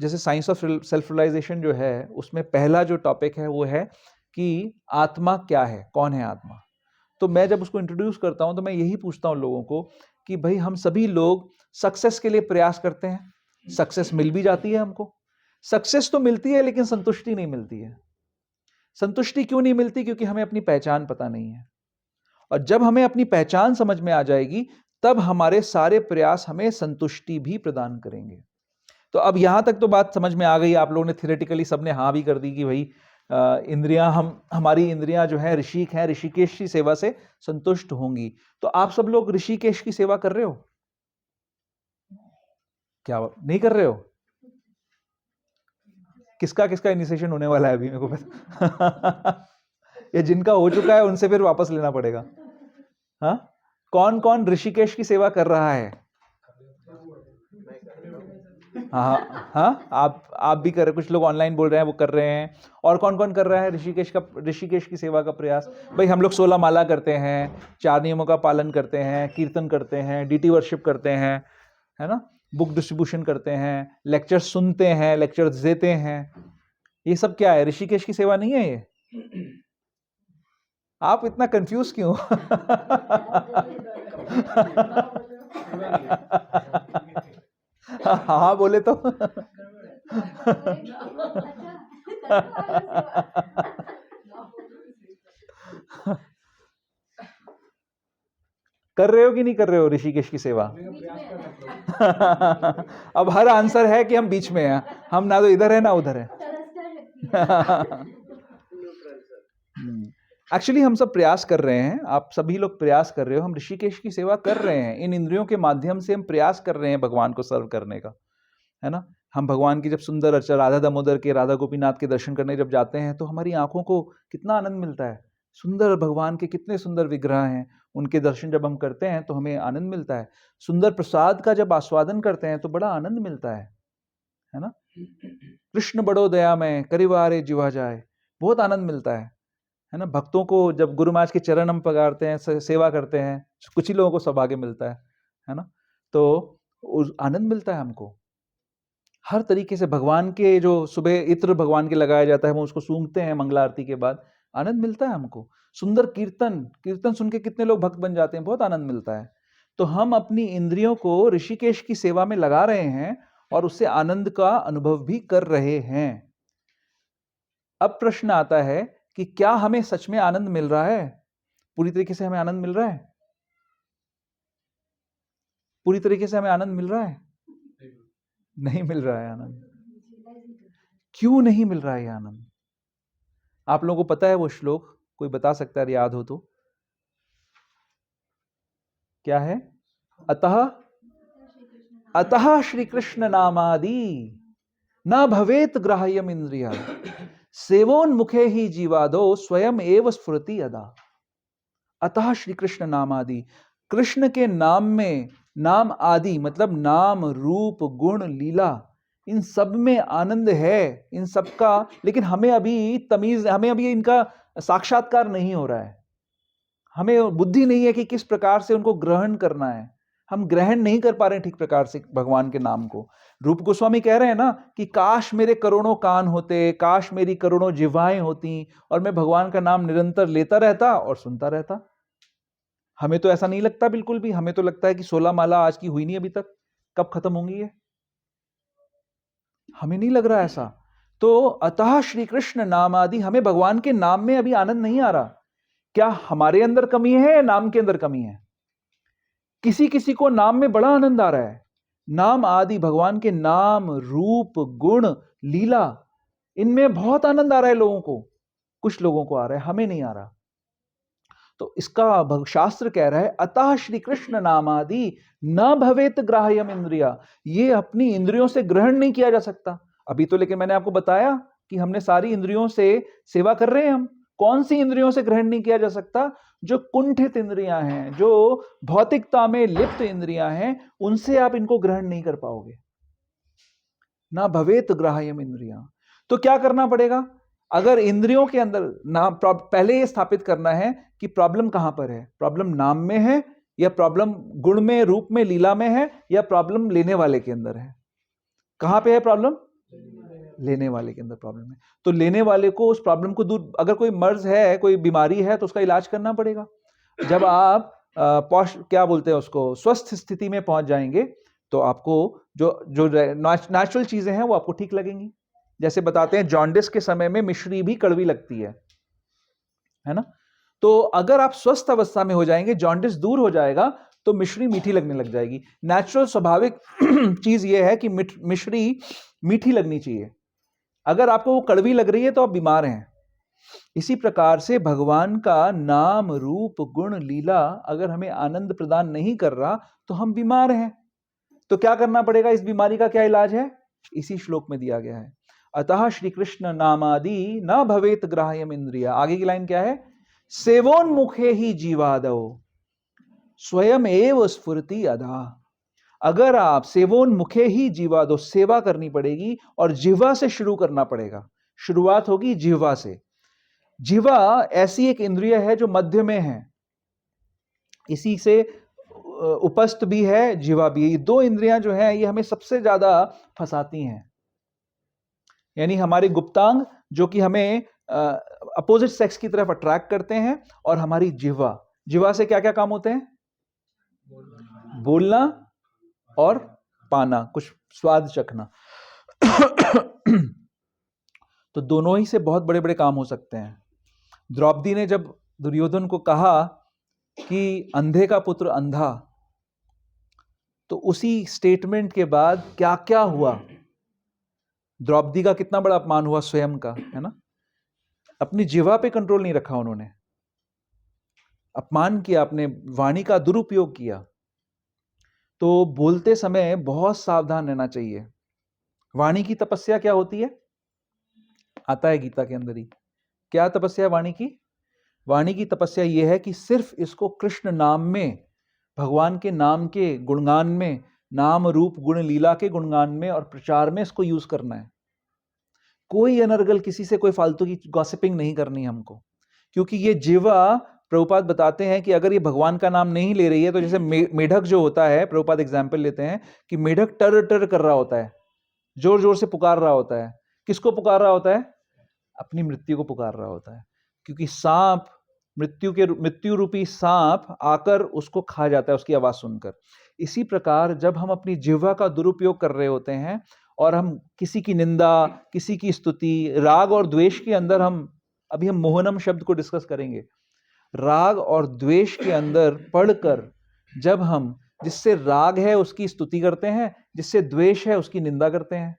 जैसे साइंस ऑफ सेल्फ रियलाइजेशन जो है उसमें पहला जो टॉपिक है वो है कि आत्मा क्या है, कौन है आत्मा। तो मैं जब उसको इंट्रोड्यूस करता हूं तो मैं यही पूछता हूं लोगों को कि भाई हम सभी लोग सक्सेस के लिए प्रयास करते हैं, सक्सेस मिल भी जाती है हमको, सक्सेस तो मिलती है लेकिन संतुष्टि नहीं मिलती है। संतुष्टि क्यों नहीं मिलती? क्योंकि हमें अपनी पहचान पता नहीं है। और जब हमें अपनी पहचान समझ में आ जाएगी तब हमारे सारे प्रयास हमें संतुष्टि भी प्रदान करेंगे। तो अब यहां तक तो बात समझ में आ गई। आप लोगों ने थियोरेटिकली सबने हाँ भी कर दी कि भाई इंद्रियां, हमारी इंद्रियां जो है ऋषिक हैं, ऋषिकेश की सेवा से संतुष्ट होंगी। तो आप सब लोग ऋषिकेश की सेवा कर रहे हो क्या? नहीं कर रहे हो? किसका किसका इनिशिएशन होने वाला है अभी मेरे को पता ये जिनका हो चुका है उनसे फिर वापस लेना पड़ेगा। हाँ, कौन कौन ऋषिकेश की सेवा कर रहा है? हाँ हाँ, आप भी कर रहे, कुछ लोग ऑनलाइन बोल रहे हैं वो कर रहे हैं। और कौन कौन कर रहा है ऋषिकेश की सेवा का प्रयास? भाई हम लोग 16 माला करते हैं, 4 नियमों का पालन करते हैं, कीर्तन करते हैं, डीटी वर्शिप करते हैं, है ना, बुक डिस्ट्रीब्यूशन करते हैं, लेक्चर सुनते हैं, लेक्चर देते हैं। ये सब क्या है? ऋषिकेश की सेवा नहीं है ये? आप इतना कंफ्यूज क्यों? हाँ बोले तो कर रहे हो कि नहीं कर रहे हो ऋषिकेश की सेवा? अब हर आंसर है कि हम बीच में हैं, हम ना तो इधर है ना उधर है। एक्चुअली हम सब प्रयास कर रहे हैं, आप सभी लोग प्रयास कर रहे हो, हम ऋषिकेश की सेवा कर रहे हैं। इन इंद्रियों के माध्यम से हम प्रयास कर रहे हैं भगवान को सर्व करने का, है ना। हम भगवान की जब सुंदर अर्चना, राधा दामोदर के, राधा गोपीनाथ के दर्शन करने जब जाते हैं तो हमारी आंखों को कितना आनंद मिलता है। सुंदर भगवान के कितने सुंदर विग्रह हैं, उनके दर्शन जब हम करते हैं तो हमें आनंद मिलता है। सुंदर प्रसाद का जब आस्वादन करते हैं तो बड़ा आनंद मिलता है ना। कृष्ण बड़ो दया में करिवारे जीवा जाए, बहुत आनंद मिलता है ना। भक्तों को जब गुरु महाराज के चरण हम पगारते हैं, सेवा करते हैं, कुछ ही लोगों को सौभाग्य मिलता है ना। तो आनंद मिलता है हमको हर तरीके से। भगवान के जो सुबह इत्र भगवान के लगाया जाता है वो उसको सूंघते हैं मंगला आरती के बाद, आनंद मिलता है हमको। सुंदर कीर्तन सुन के कितने लोग भक्त बन जाते हैं, बहुत आनंद मिलता है। तो हम अपनी इंद्रियों को ऋषिकेश की सेवा में लगा रहे हैं और उससे आनंद का अनुभव भी कर रहे हैं। अब प्रश्न आता है कि क्या हमें सच में आनंद मिल रहा है? पूरी तरीके से हमें आनंद मिल रहा है? पूरी तरीके से हमें आनंद मिल रहा है? नहीं मिल रहा है आनंद। क्यों नहीं मिल रहा है आनंद? आप लोगों को पता है वो श्लोक? कोई बता सकता है, याद हो तो? क्या है? अतः श्री कृष्ण नामादि न भवेत ग्राह्यम इंद्रिया सेवोन्मुखे ही जीवादो स्वयं एव स्फुरति यदा। अतः श्री कृष्ण नामादि, कृष्ण के नाम में नाम आदि मतलब नाम रूप गुण लीला, इन सब में आनंद है, इन सब का, लेकिन हमें अभी इनका साक्षात्कार नहीं हो रहा है। हमें बुद्धि नहीं है कि किस प्रकार से उनको ग्रहण करना है। हम ग्रहण नहीं कर पा रहे हैं ठीक प्रकार से भगवान के नाम को। रूप गोस्वामी कह रहे हैं ना कि काश मेरे करोड़ों कान होते, काश मेरी करोड़ों जिह्वाएं होती और मैं भगवान का नाम निरंतर लेता रहता और सुनता रहता। हमें तो ऐसा नहीं लगता बिल्कुल भी। हमें तो लगता है कि 16 माला आज की हुई नहीं अभी तक, कब खत्म होंगी ये? हमें नहीं लग रहा ऐसा। तो अतः श्री कृष्ण नाम आदि, हमें भगवान के नाम में अभी आनंद नहीं आ रहा। क्या हमारे अंदर कमी है या नाम के अंदर कमी है? किसी किसी को नाम में बड़ा आनंद आ रहा है। नाम आदि, भगवान के नाम रूप गुण लीला, इनमें बहुत आनंद आ रहा है लोगों को। कुछ लोगों को आ रहा है, हमें नहीं आ रहा। तो इसका शास्त्र कह रहा है अतः श्री कृष्ण नाम आदि न भवेत ग्राह्यम इंद्रिया, ये अपनी इंद्रियों से ग्रहण नहीं किया जा सकता अभी तो। लेकिन मैंने आपको बताया कि हमने सारी इंद्रियों से सेवा कर रहे हैं। हम कौन सी इंद्रियों से ग्रहण नहीं किया जा सकता? जो कुंठित इंद्रियां हैं, जो भौतिकता में लिप्त इंद्रियां हैं, उनसे आप इनको ग्रहण नहीं कर पाओगे। ना भवेत ग्राह्यम इंद्रिया। तो क्या करना पड़ेगा? अगर इंद्रियों के अंदर नाम, पहले ये स्थापित करना है कि प्रॉब्लम कहां पर है। प्रॉब्लम नाम में है, या प्रॉब्लम गुण में, रूप में, लीला में है, या प्रॉब्लम लेने वाले के अंदर है? कहां पे है प्रॉब्लम? लेने वाले के अंदर प्रॉब्लम है। तो लेने वाले को, उस प्रॉब्लम को दूर, अगर कोई मर्ज है, कोई बीमारी है, तो उसका इलाज करना पड़ेगा। जब आप क्या बोलते हैं उसको, स्वस्थ स्थिति में पहुंच जाएंगे, तो आपको जो जो नेचुरल चीजें हैं वो आपको ठीक लगेंगी। जैसे बताते हैं जॉन्डिस के समय में मिश्री भी कड़वी लगती है ना? तो अगर आप स्वस्थ अवस्था में हो जाएंगे, जॉन्डिस दूर हो जाएगा, तो मिश्री मीठी लगने लग जाएगी। नेचुरल स्वाभाविक चीज यह है कि मिश्री मीठी लगनी चाहिए। अगर आपको वो कड़वी लग रही है तो आप बीमार हैं। इसी प्रकार से भगवान का नाम रूप गुण लीला अगर हमें आनंद प्रदान नहीं कर रहा, तो हम बीमार हैं। तो क्या करना पड़ेगा? इस बीमारी का क्या इलाज है? इसी श्लोक में दिया गया है। अतः श्री कृष्ण नामादि न भवेत ग्राह्यम इंद्रिया। आगे की लाइन क्या है? सेवोन्मुखे ही जीवादो स्वयं एव स्फुरति अधा। अगर आप सेवोन्मुखे ही जीवादो, सेवा करनी पड़ेगी और जिह्वा से शुरू करना पड़ेगा। शुरुआत होगी जिह्वा से। जिह्वा ऐसी एक इंद्रिय है जो मध्य में है, इसी से उपस्थ भी है, जिह्वा भी। ये दो इंद्रियां जो हैं, ये हमें सबसे ज्यादा फंसाती हैं। यानी हमारे गुप्तांग जो कि हमें अपोजिट सेक्स की तरफ अट्रैक्ट करते हैं, और हमारी जिह्वा, जिह्वा से क्या क्या काम होते हैं? बोलना और पाना, कुछ स्वाद चखना। तो दोनों ही से बहुत बड़े बड़े काम हो सकते हैं। द्रौपदी ने जब दुर्योधन को कहा कि अंधे का पुत्र अंधा, तो उसी स्टेटमेंट के बाद क्या क्या हुआ। द्रौपदी का कितना बड़ा अपमान हुआ स्वयं का, है ना? अपनी जिह्वा पे कंट्रोल नहीं रखा उन्होंने, अपमान किया, अपने वाणी का दुरुपयोग किया। तो बोलते समय बहुत सावधान रहना चाहिए। वाणी की तपस्या क्या होती है? आता है गीता के अंदर ही। क्या तपस्या है वाणी की? वाणी की तपस्या यह है कि सिर्फ इसको कृष्ण नाम में, भगवान के नाम के गुणगान में, नाम रूप गुण लीला के गुणगान में और प्रचार में इसको यूज करना है। कोई अनर्गल, किसी से कोई फालतू की गॉसिपिंग नहीं करनी है हमको। क्योंकि ये जिह्वा, प्रभुपाद बताते हैं कि अगर ये भगवान का नाम नहीं ले रही है, तो जैसे मेढक जो होता है, प्रभुपाद एग्जाम्पल लेते हैं कि मेढक टर टर कर रहा होता है, जोर जोर से पुकार रहा होता है। किसको पुकार रहा होता है? अपनी मृत्यु को पुकार रहा होता है। क्योंकि सांप, मृत्यु रूपी सांप आकर उसको खा जाता है उसकी आवाज सुनकर। इसी प्रकार जब हम अपनी जिह्वा का दुरुपयोग कर रहे होते हैं और हम किसी की निंदा, किसी की स्तुति, राग और द्वेष के अंदर, हम मोहनम शब्द को डिस्कस करेंगे। राग और द्वेष के अंदर पढ़कर जब हम, जिससे राग है उसकी स्तुति करते हैं, जिससे द्वेष है उसकी निंदा करते हैं,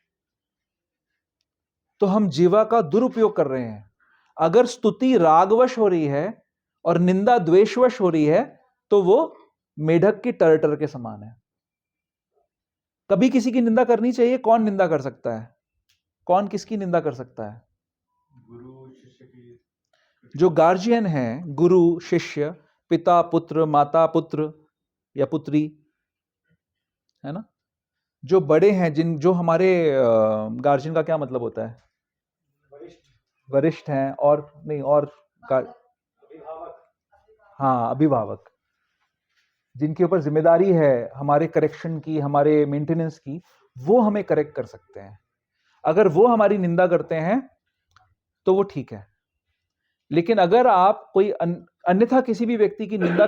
तो हम जिह्वा का दुरुपयोग कर रहे हैं। अगर स्तुति रागवश हो रही है और निंदा द्वेषवश हो रही है, तो वो मेढक की टर के समान है। कभी किसी की निंदा करनी चाहिए? कौन निंदा कर सकता है? कौन किसकी निंदा कर सकता है? गुरु शिष्य की, जो गार्जियन है, गुरु शिष्य, पिता पुत्र, माता पुत्र या पुत्री, है ना? जो बड़े हैं, जो हमारे गार्जियन का क्या मतलब होता है? वरिष्ठ हैं, और नहीं, और हाँ, अभिभावक, जिनके ऊपर जिम्मेदारी है हमारे करेक्शन की, हमारे मेंटेनेंस की, वो हमें करेक्ट कर सकते हैं। अगर वो हमारी निंदा करते हैं तो वो ठीक है, लेकिन अगर आप कोई अन्यथा किसी भी व्यक्ति की निंदा